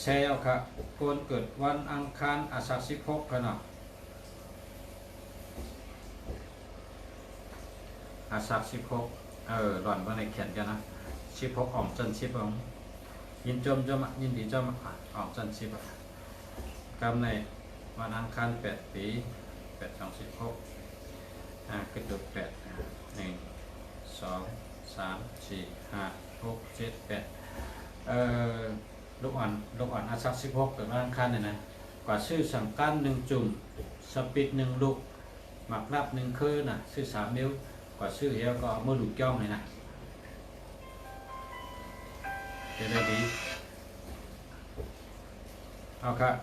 แชร์ยาวครับคนเกิดวันอังคารอาสาฬ16กันเนาะอาสาฬ16หล่อนว่าในเขียนกันนะ16ออกจันทร์10ของยินจมยินดีจมออกจันทร์10กำในวันอังคาร8ปี8 2 16กระดุก8 1 2 3 4 5 6 7 8ลูกอ่อนอาศัก16เกิดวันอังคารเนี่ยนะกว่าชื่อสังกัน1จุ่มสปิด1ลูกหมักนับ1คืนน่ะชื่อ3นิ้วกว่าชื่อเฮียก็เอามือลูกจ้องเลยนะจะได้ดีเอาครับ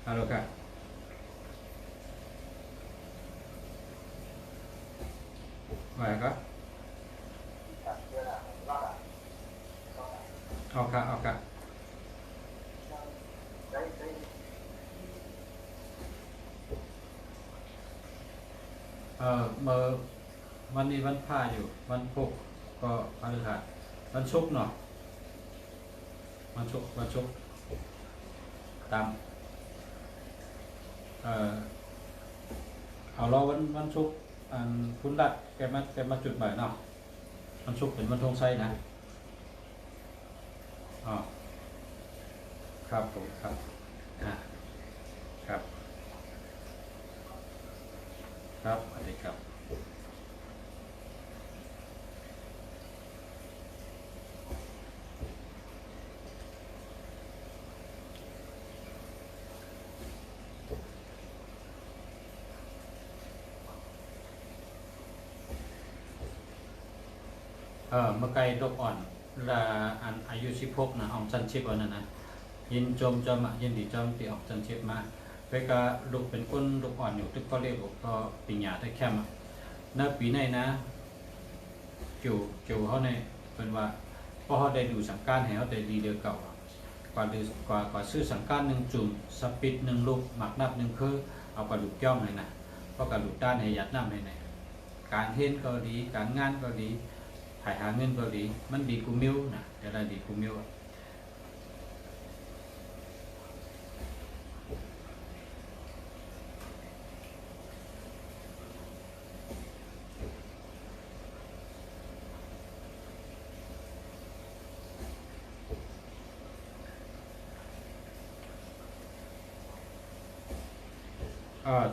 ฮัลโหลครับว่าไงครับเอาครับเมื่อวันนี้วันพระอยู่วันพุธก็พฤหัสวันศุกร์เนาะวันศุกร์ตามเอาเราวันศุกร์คุณรัดแกมาจุดใหม่เนาะวันศุกร์เป็นวันธงชัยนะอ๋อครับผมครับครับสวัสดีครับเมื่อไกลดกอ่อนละอันอายุ16นะออกจันชิบอันนั้นนะยินจมยินดีจมที่ออกจันชิบมาไปก็ลูกเป็นคนลูกอ่อนอยู่ตึกก็เรียกก็ปีหยาได้แค่มาในปีในนะเกี่ยวเขาในเป็นว่าเพราะเขาได้ดูสังการให้เขาได้ดีเดียวเก่ากว่าซื้อสังการ1จุ่มสปิด1ลูกหมักนับ1คือเอากระดูกย่อมเลยนะเพราะกระดูกด้านให้ยัดน้ำให้ในการเห็นก็ดีการงานก็ดีถ่ายหาเงินก็ดีมันดีกูมิวนะเดี๋ยวได้ดีกูมิว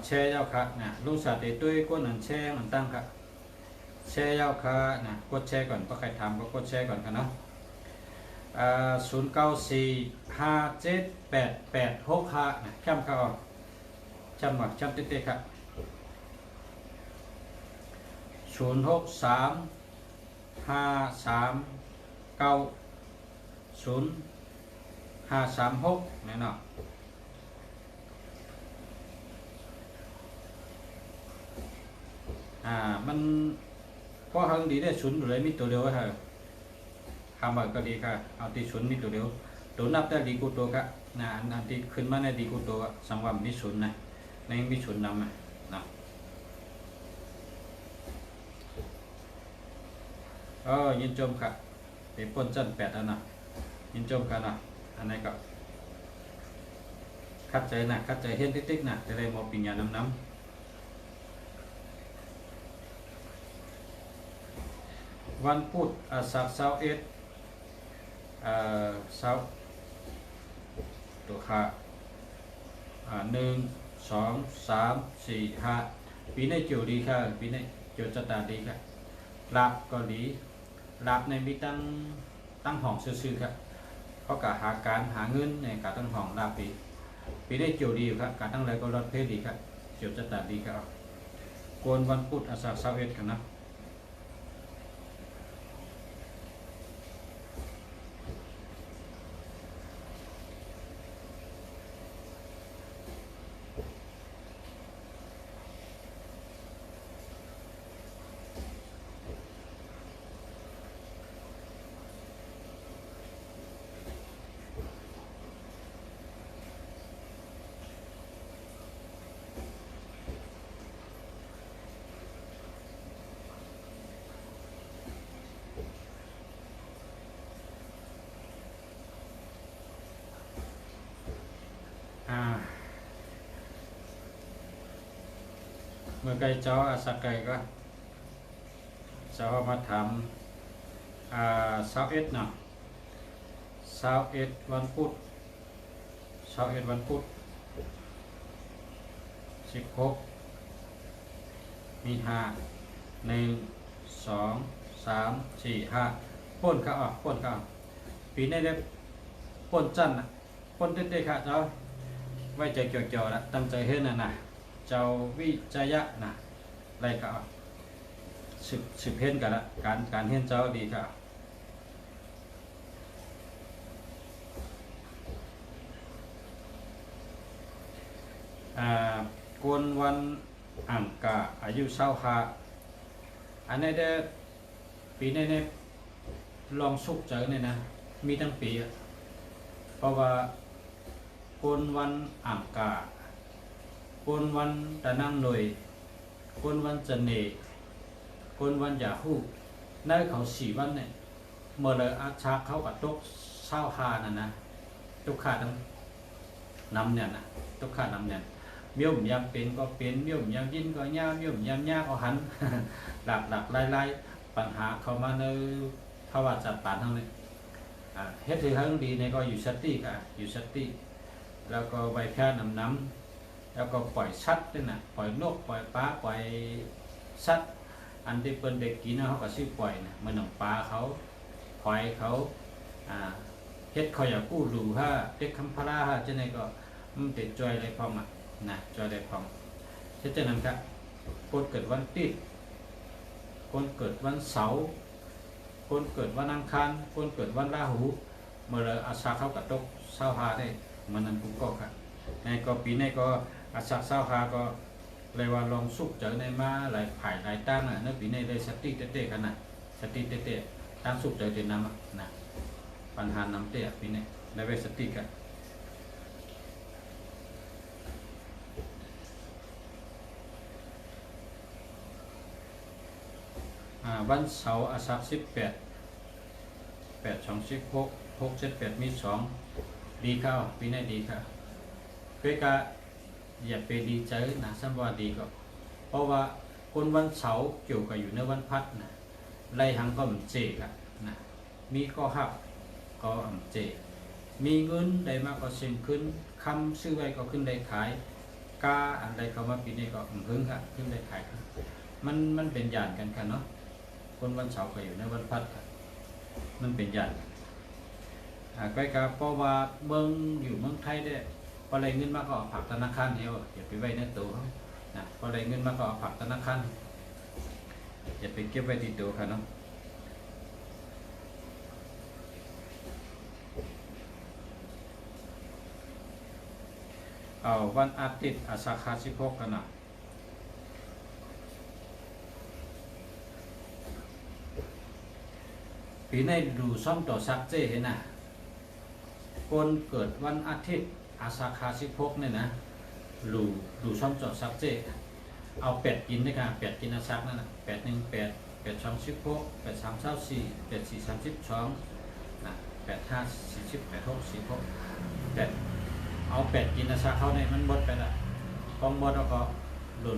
แช่เจ้าค่ะนะลูกสาวเตตุ้ยก้นอันแช่อันตั้งค่ะแช่เจ้าค่ะนะกดแช่ก่อนก็ใครทำก็กดแช่ก่อนค่ะเนาะ0945788865นะจำค่ะจำหมักจำเต๊ะๆค่ะ0635390536นี่เนาะมันพอหังดีได้ศูนย์อยู่เลยมีตัวเดียวค่ะทำแบบก็ดีค่ะเอาที่ศูนย์มีตัวเดียวตัวนับได้ดีกูตัวค่ะนะอันที่ขึ้นมาในดีกูตัวสังวามมีศูนย์นะในมีศูนย์นำนะยินจมค่ะเป็นปนจัน8อันนะยินจมค่ะนะอันไหนก็คัดใจนะคัดใจเห็นติ๊กๆนะจะได้มอปิญญาน้ำวันพุธสักเสาร์เสาร์ตัวค่ะ1 2 3 4 5ปีนี้เกี่ยวดีค่ะปีนี้เกี่ยวจะตาดีค่ะลาบก็ดีลาบในมีตั้งห้องซื่อๆครับเขากะหาการหาเงินในการตั้งห้องลาบปีนี้เกี่ยวดีครับการตั้งอะไรก็รอดเพศดีครับเกี่ยวจะตาดีครับโกนวันพุธสักเสาร์กันนะเมื่อไกลเจ้าสักไกลก็เจ้ามาถาม21เนาะ21วันพุธ21วันพุธ16มี5 1 2 3 4 5ป้นค่ะป้นค่ะปีนี้ได้ป้นจันนะป้นเต้ๆค่ะเจ้าไว้ใจเกี่ยวๆละตั้งใจเฮ็ดนะเจ้าวิจยะนะไรก็สืบเห็นกันละการเห็นเจ้าดีค่ะกวนวันอังกาอายุ25อันนี้ได้ปีนี้เนี่ยลองสุกเจอเนี่ยนะมีตั้งปีเพราะว่ากวนวันอังกากวนวันตะนังหน่วยกวนวันจันเนกวนวันยาฮูได้เขา4 วันเนี่ยเมื่อเลยอาชาเขากับตก25นั่นนะตุกขาทั้งนำเนี่ยนะตุกขานำเนี่ยเมี่ยมยามเป็นก็เป็นเมี่ยมยามยินก็ย่าเมี่ยมยามยากก็หัน หลักไล่ปัญหาเข้ามาในภาวะจัดปานทั้งนี้เฮ็ดที่ทั้งดีในก็อยู่สติค่ะอยู่สติแล้วก็ใบแค่น้ำแล้วก็ปล่อยสัตว์ด้วยนะปล่อยนกปล่อยปลาปล่อยสัตว์อันที่เป็นเด็กกินเขาก็ซื้อปล่อยนะมันหนังปลาเขาปล่อยเขาเฮ็ดเขาอยากกู้ดูฮะเด็กคำพลาฮะจะไหนก็มันติดจอยอะไรพร้อมนะจอยอะไรพร้อมเช่นนั้นครับคนเกิดวันติดคนเกิดวันเสาร์คนเกิดวันอังคารคนเกิดวันราหูเมื่ออาสาเข้ากับตก25ได้มันนั้นปุ๊บก็ครับในก็ปีนี้ก็อาสา25ก็เลยว่าลองสุกเจอในมาหลายผ่ายหลายตั้งในปีนี้ได้สติเตะกันนะสติเตะตั้งสุกเจอเต็มน้ำนะปัญหานำเตะปีนี้ได้ไปสติกันวันเสาร์อาสา18 8 2 16 6 7 8มี2ดีเข้าปีนี้ดีค่ะเพื่อการอย่าไปดีใจนะสัมว่าดีก็เพราะว่าคนวันเสาร์เกี่ยวกับอยู่ในวันพัดนะไล่หังก็มันเจกันนะมีก็หักก็เจมีเงินได้มากก็เสียงขึ้นคำซื้อไว้ก็ขึ้นได้ขาย กาอันใดเข้ามาปีนี้ก็พึ่งครับพึ่งได้ขายมันเป็นญาติกันค่ะเนาะคนวันเสาร์ก็อยู่ในวันพัดมันเป็นญาติก็กับเพราะว่าเมืองอยู่เมืองไทยได้พออะไรเงินมาก็ผักธนาคารเดียวอย่าไปไว้ในตู้เขานะพออะไรเงินมาก็ผักธนาคารอย่าไปเก็บไว้ที่ตู้ค่ะเนาะเอาวันอาทิตย์อาสาคา16กันนะปีในดูซ่อมต่อซักเจเห็นนะคนเกิดวันอาทิตย์อาสาคา16เนี่ยนะดูซ่อมต่อซักเจเอา8กินด้วยกัน8กินอาซักนั่นนะ8 1 8 8 2 16 8 3 24 8 4 32นะ8 5 40 8 6 46 8เอา8กินอาซักเขาเนี่ยมันหมดไปละกองหมดแล้วก็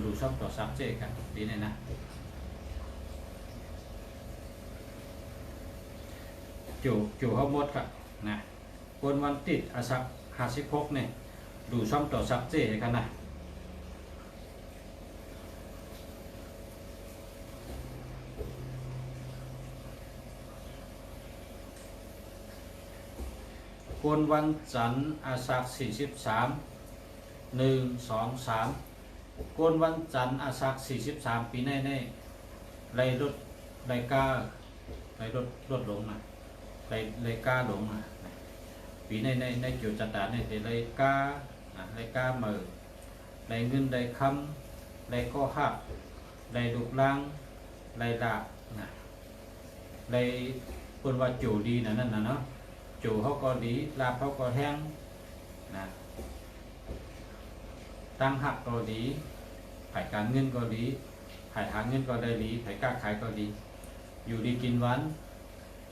ดูซ่อมต่อซักเจกันดีเนี่ยนะจู่เขาหมดครับนะคนวันติดอาซัก56เนี่ยดูซ่อมต่อซักเจกันนะคนวันจันทร์อาซัก43 1 2 3คนวันจันทร์อาซัก43ปีในไล่ลดไล่ก้าไล่ลดลงนะไล่ก้าลงนะปีในเกี่ยวจัดดาเนี่ยไล่ก้าไล่ก้ามือไล่เงินไล่คำไล่ก็หักไล่ดุกลังไล่ดาบนะไล่คนว่าจูดีนั่นนะเนาะจูเขาก็ดีลาบเขาก็แห้งนะตั้งหักก็ดีขายการเงินก็ดีขายหาเงินก็ได้ดีขายกล้าขายก็ดีอยู่ดีกินหวาน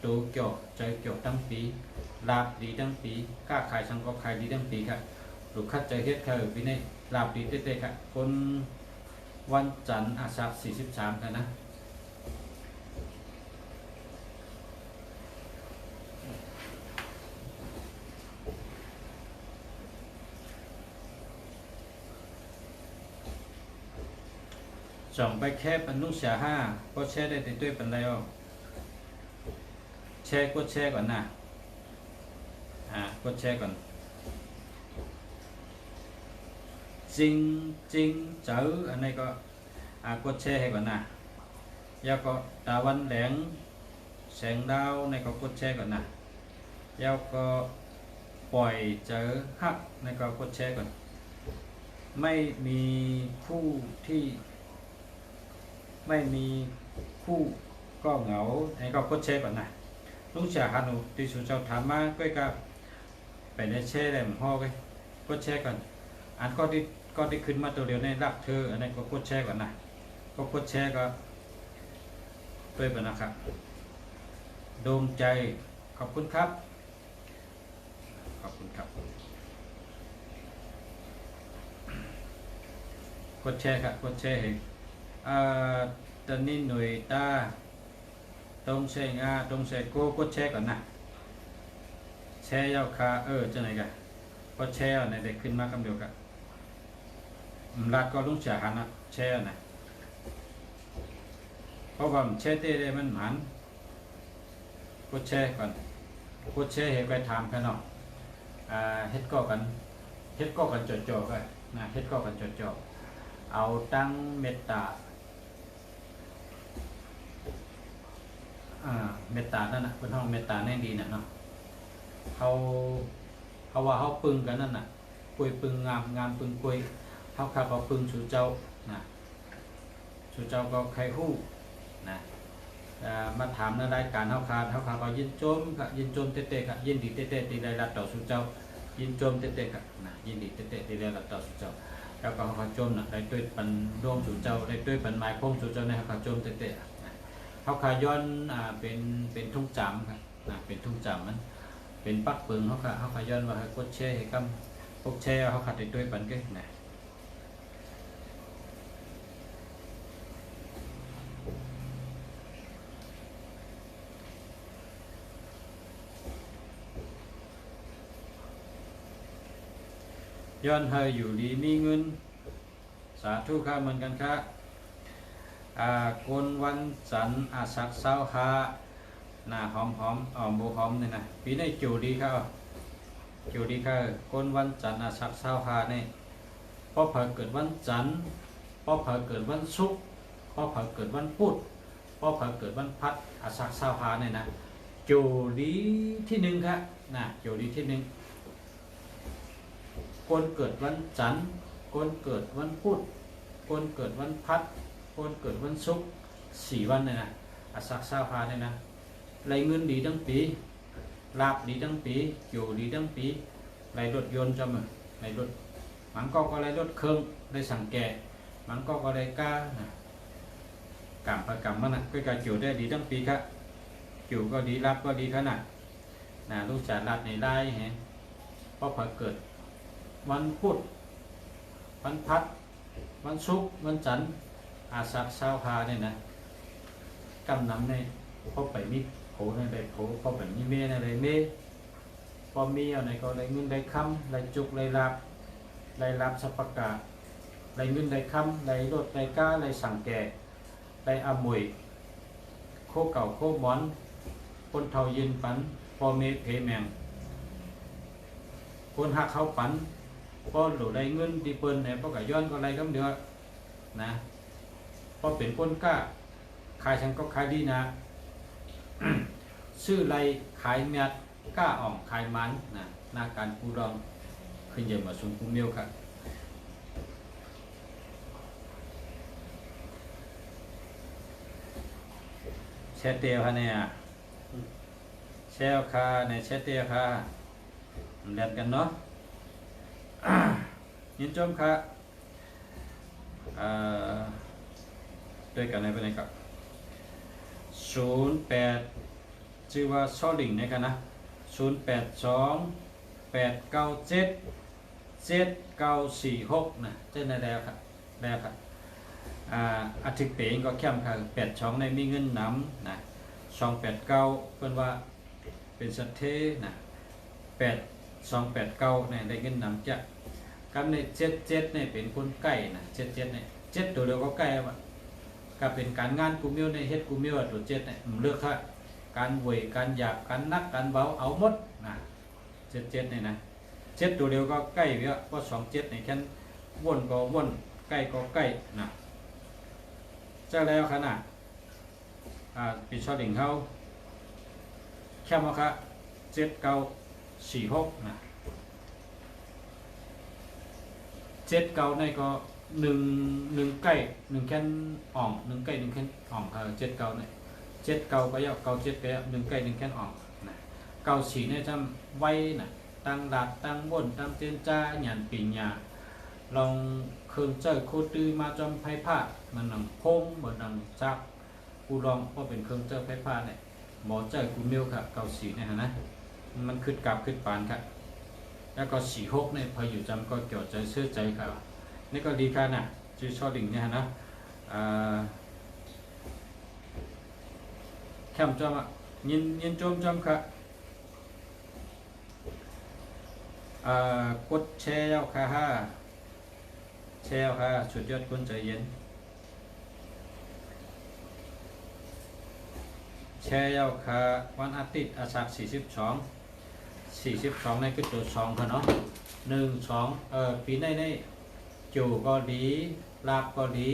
ตูเกี่ยวใจเกี่ยวตั้งปีลาบดีตั้งปีกล้าขายสังก็ขายดีตั้งปีครับลูกคัดใจเฮ็ดค่ะปีนี้ลาบดีเต้ๆครับคนวันจันทร์อาซัก43กันนะส่องไปแค่ปันนุ่งเสีย5ก็แช่ได้ติดด้วยปันแล้วแช่ก็แช่ก่อนนะก็แช่ก่อนจริงเจออันนี้ก็ก็แช่ให้ก่อนนะแล้วก็ตะวันแหลงแสงดาวในก็กดแช่ก่อนนะแล้วก็ปล่อยเจอฮักในก็กดแช่ก่อนไม่มีผู้ที่ไม่มีคู่ก็เหงาให้ก็กดแชร์ก่อนนะลุงเสียฮานุที่สุเจ้าถามมาก็ไปในแชร์ได้หมพ่อไปกดแชร์ก่อนอันก็ที่ขึ้นมาตัวเดียวในรักเธออันนี้ก็กดแชร์ก่อนนะก็กดแชร์ก็ด้วยไปนะครับดวงใจขอบคุณครับขอบคุณครับกดแชร์ครับกดแชร์ให้ตอนนี้หน่วยตาตรงเชงตรงเชโก้กดแชร์ก่อนนะแชร์ยาวคาจะไหนกันกดแชร์ในเด็กขึ้นมากำเดียวกันรัดก็ลุงเสียหันนะแชร์นะเพราะว่าแชร์เต้ได้มันหมันกดแชร์ก่อนกดแชร์ให้ไปถามกันเนาะเฮ็ดก็กันจ่อๆกันนะเฮ็ดก็กันจ่อๆเอาตั้งเมตตาเมตตานั่นน่ะเป็นห้องเมตตาแน่ดีน่ะเนาะเขาว่าเขาปึงกันนั่นน่ะคุยปึงงามปึงคุยเขาขับเอาปึงสู่เจ้านะสู่เจ้าก็ใครฮู้นะมาถามในรายการเขาขาก็ยินโจมค่ะยินโจมเตะๆค่ะยินดีเตะๆตีได้รับต่อสู่เจ้ายินโจมเตะๆค่ะนะยินดีเตะๆตีได้รับต่อสู่เจ้าแล้วก็เขาโจมน่ะได้ด้วยปันร่วมสู่เจ้าได้ด้วยปันไม้พงสู่เจ้าในเขาโจมเตะๆเขาขาย้อนเป็นทุ่งจำครับเป็นทุ่งจำมันเป็นปักเปิงเขาขาย้อนว่าให้กดแช่ให้กำพวกแช่เขาขาดด้วยปันก็นะย้อนให้อยู่ดีมีเงิน สาธุค่ะเหมือนกันค่ะคนวันจันทร์อาสักเสาหาหน้าหอมหอมโบหอมนี่นะปีนี้จูดีค่ะจูดีค่ะคนวันจันทร์อาสักเสาหาเนี่ยพ่อเผาเกิดวันจันทร์พ่อเผาเกิดวันศุกร์พ่อเผาเกิดวันพุธพ่อเผาเกิดวันพัดอาสักเสาหาเนี่ยนะจูดีที่หนึ่งค่ะนะจูดีที่หนึ่งคนเกิดวันจันทร์คนเกิดวันพุธคนเกิดวันพัดคนเกิดวันศุกร์4 วันเนี่ยนะอาสักเสาหาเนี่ยนะไรเงินดีทั้งปีลาบดีทั้งปีอยู่ดีทั้งปีไรรถยนต์จำไรรถมันก็ไรรถเครื่องได้สั่งแก่มันก็ไรก้านะกรรมประกรรมมันนะก็การอยู่ได้ดีทั้งปีครับอยู่ก็ดีรับก็ดีขนาดนะลูกจ่ารับในไล่เห็นเพราะพอเกิดวันพุธวันพัดวันศุกร์วันจันทร์อาสักเสาหาเนี่ยนะกำนำในพอไปมีโผในใดโผพอไปมีเมในใดเมพอมีอะไรก็ได้เงินได้คำได้จุกได้รับสัพพกะได้เงินได้คำได้รถได้ก้าได้สั่งแก่ได้อมวยโคเก่าโคหมอนคนเท่ายินปันพอเมเพแมงคนหักเขาปันพอหลุดได้เงินที่เปิ้นเนี่ยพอกะย้อนก็ไรก็เดือนะพอเป็นคนกล้าขายฉันก็ขายดีนะ ชื่อไรขายเมียดกล้าอ่องขายมันนะหน้าการปูดองขึ้นเยอะมาสูงปูเมียวครับแชเตียวค่ะเนี่ยแชวค่ะในแชเตียวค่ะเรียนกันเนาะ ยินจมค่ะด้วยกันในประเด็นกับ08ชื่อว่าซอลิงนะครับนะ0828977946นะเจ้าในแล้วครับแล้วครับอาทิตย์เป๋งก็เข้มค่ะ82ในมีเงินน้ำนะ289เพิ่นว่าเป็นสัตเทนะ8289เนี่ยได้เงินน้ำจ้ะกับใน77เนี่ยเป็นคนใกล้นะ77เนี่ย7ตัวเดียวก็ใกล้ว่าก็เป็นการงานกูมิวในเฮ็ดกูมิวตัว7เนี่ยเลือกค่ะการเวยการหยาบการนักการเบาเอาหมดนะ77เนี่ยนะ7ตัวเดียวก็ใกล้เยอะเพราะ27เนี่ยแค่วนก็วนใกล้ก็ใกล้นะเจ้าแล้วขนาดปีชอดิ่งเขาแค่มาค่ะ7946นะ79ในก็1ใกล้1แค่นอ่อง1ใกล้1แค่นอ่อง79เนี่ย79ก็ยาว97ก็ยาว1ใกล้1แค่นอ่องนะ94เนี่ยจำไว้นะตั้งหลัดตั้งบนตั้งเจนจ้าหยันปิญญาลองเครื่องเจอโคตือมาจอมไพ่ผ้ามันหนังพงเหมือนหนังจักกูลองเพราะเป็นเครื่องเจอไพ่ผ้าเนี่ยหมอเจอกูมิวครับ94เนี่ยนะมันขึ้นกลับขึ้นปานครับแล้วก็46เนี่ยพออยู่จำก็เกี่ยวใจเชื่อใจครับนี่ก็ดีค่ะนะชื่อชอดิ่งเนี่ยนะแคมจอมยินจมจอมค่ะกดแชร์เอาค่ะแชร์ค่ะสุดยอดคนใจเย็นแชร์เอาค่ะวันอาทิตย์อาสัก42ในคือตัว2ค่ะเนาะ1 2ปีในจูก็ดีลาบก็ดี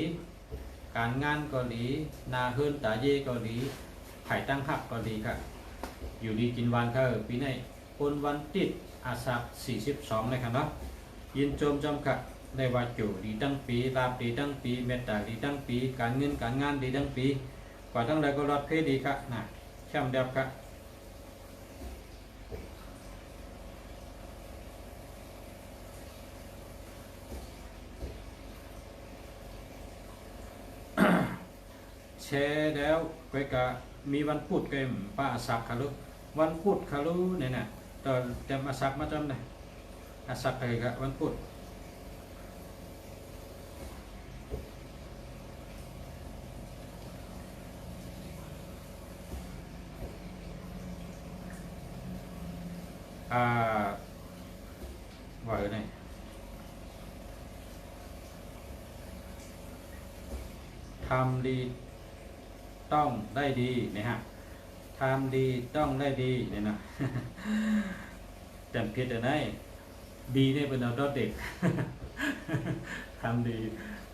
การงานก็ดีนาเฮือนตาเย่ก็ดีไผ่ตั้งหักก็ดีค่ะอยู่ดีกินวันค่ะปีในคนวันติดอาสัก42เลยค่ะเนาะยินโจมจำค่ะได้ว่าจูดีตั้งปีลาบดีตั้งปีเมตตาดีตั้งปีการเงินการงานดีตั้งปีกว่าตั้งใดก็รอดเพศดีค่ะนะแช่มเดียบค่ะแชร์แล้วก็กะมีวันพูดเกมป้าอาสักคารุวันพูดคารุเนี่ยนะตอนจำอาสักมาจำเลยอาสักไปกะวันพูดว่าไง ทำดีต้องได้ดีนะฮะทำดีต้องได้ดีเนี่ยนะ จำผิดอะไรดีเนี่ยเป็นเอาดอเด็ก ทำดี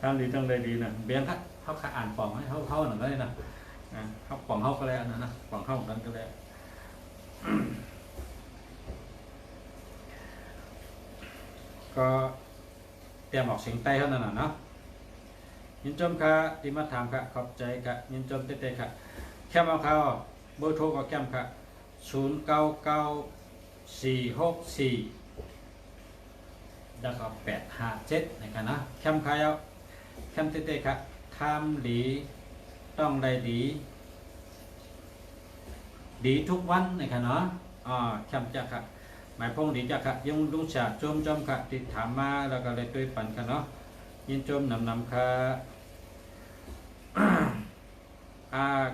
ต้องได้ดีนะเบียงครับเขาอ่านป่องให้เขาหน่อยก็ได้นะเขาป่องเขาก็แล้วนะป่องเขากันก็แล้ว ก็เตรียมออกเสียงใต้เท่านั้นนะเนาะยินจมค่ะที่มาถามค่ะขอบใจค่ะยินจมเต้ๆค่ะแค่มาเขาเบอร์โทรก็แค่มค่ะ099464แล้วก็857นะครับนะแคมขายเอาแคมเต้ๆครับทำดีต้องได้ดีดีทุกวันนะครับเนาะแคมจะครับหมายพงดีจะครับยังลุงฉาจมจอมครับติดถามมาแล้วก็เลยด้วยปันกันเนาะยินจมนำค่ะ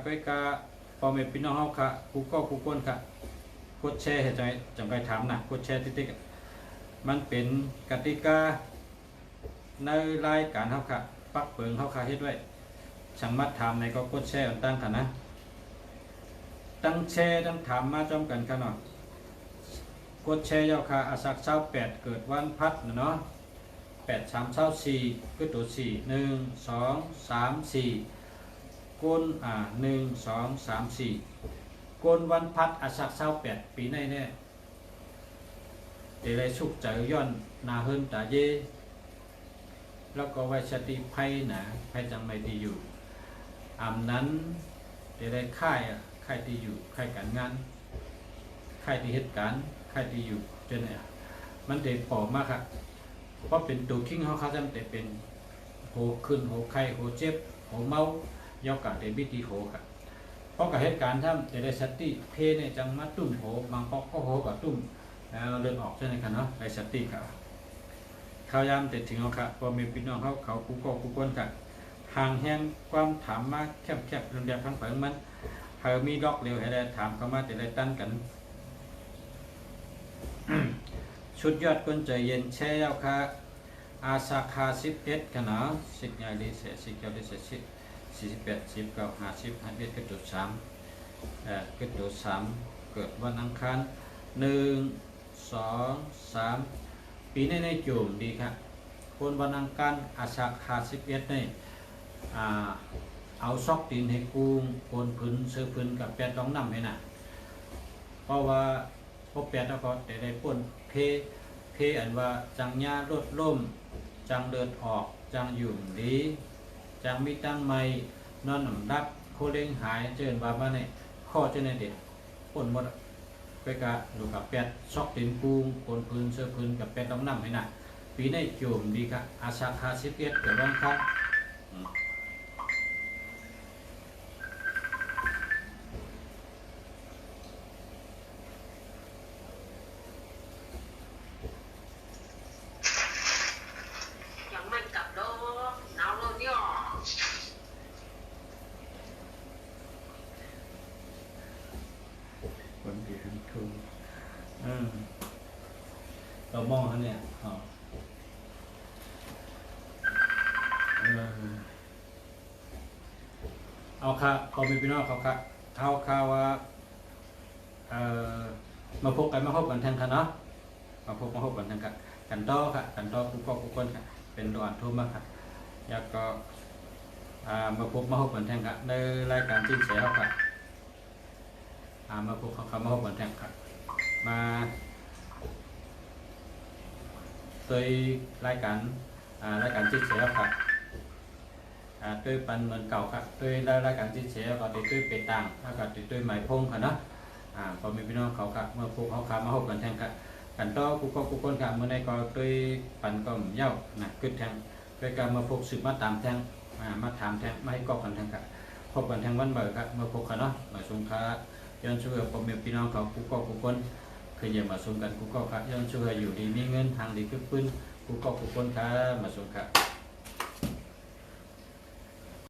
ก้อยกาพอเมพี่น้องเฮาค่ะกูก็กูก้นค่ะกดแชร์ให้จังไปถามนะกดแชร์ติ๊กๆมันเป็นกติกาในรายการเฮาค่ะปักเปิงเฮาค่ะเฮ็ดไว้ช่างมัดถามในก็กดแชร์ตั้งค่ะนะตั้งแชร์ตั้งถามมาจอมกันค่ะเนาะกดแชร์ยาวค่ะอาศัก28เกิดวันพัดเนาะ8324คือตัว4 1 2 3 4ก้น1 2 3 4ก้นวันพัดอาศัก28ปีในเนี่ยเดลัยสุกใจย้อนนาเฮินตาเยแล้วก็ไว้สติภัยนะภัยจังไม่ดีอยู่นั้นเดลัยค่ายที่อยู่ค่ายการงานค่ายที่เหตุการณ์ค่ายที่อยู่จนเนี่ยมันเด็ปอมากครับเพราะเป็นตัวคิงเขาจะมันเป็นโหขึ้นโหไข้โหเจ็บโหเมายอกกับเดบิตีโหครับเพราะกับเหตุการณ์ถ้าเดลัยสติเพเนี่ยจังมาตุ่มโหบางปอกก็โหกับตุ่มเลือดออกใช่ไหมครับเนาะไอสติครับข้าวยามแต่ถึงเอาครับพอมีพี่น้องเขากูก็กูก้นครับห่างแห้งความถามมาแคบเรื่องเดียวทั้งเผงมันมีดอกเร็วให้ได้ถามเข้ามาแต่ได้ตั้นกัน ชุดยอดคนใจเย็นแช่ยาวค่ะอาสาคา11กันเนาะ10ใหญ่เลยเสีย10เก้าเลยเสีย48 10 9 50 51กระจุด3กระจุด3เกิดวันอังคาร1 2 3ปีในโจมดีครับคนวันอังคารอาสาคา11นี่เอาซอกตีนให้กุ้งโกนพื้นเสื้อพื้นกับแปดต้องนำให้น่ะเพราะว่าพบแปดแล้วก็ได้ป่นเพอันว่าจังหญ้าลดล่มจังเดินออกจังอยู่ดีจังมีตั้งไม่นอนหนุนดับโคเล้งหายเจินบามาเนี่ยข้อเจนเด็ดป่นหมดไปกะดูกับแปดซอกตีนกุ้งโกนพื้นเสื้อพื้นกับแปดต้องนำให้น่ะปีในโจมดีครับอาสาคา11เกิดวันครับเรามองเขาเนี่ยเอาค่ะพอมีพี่น้องเขาค่ะเอาค่ะว่ามาพบกันแทนค่ะเนาะมาพบกันแทนค่ะกันต่อค่ะกันต่อกูก็กูคนค่ะเป็นดอนทุ่มมาค่ะแล้วก็มาพบกันแทนค่ะในรายการจิ้นเสียเขาค่ะมาพบเขามาพบกันแทนค่ะมาโดยรายการจิ้นเสียครับโดยปันเหมือนเก่าครับโดยรายการจิ้นเสียก็ติดด้วยเป็ดตังแล้วก็ติดด้วยหมายพงค่ะเนาะพอมีพี่น้องเขาครับเมื่อพวกเขาขามาพบกันแทงครับกันต่อกูคนครับเมื่อในก็ด้วยปันก็เย้านะขึ้นแทงด้วยการมาพบสืบมาตามแทงมาถามแทงมาให้กอกกันแทงครับพบกันแทงวันเบิกครับเมื่อพบกันเนาะมาสงค้าย้อนช่วยพอมีพี่น้องเขากูคนเคยเยี่ยมมาสมกันกูก็ครับย้อนช่วยอยู่ดีมีเงินทางดีขึ้นกูก็กูคนค้ามาสมครับ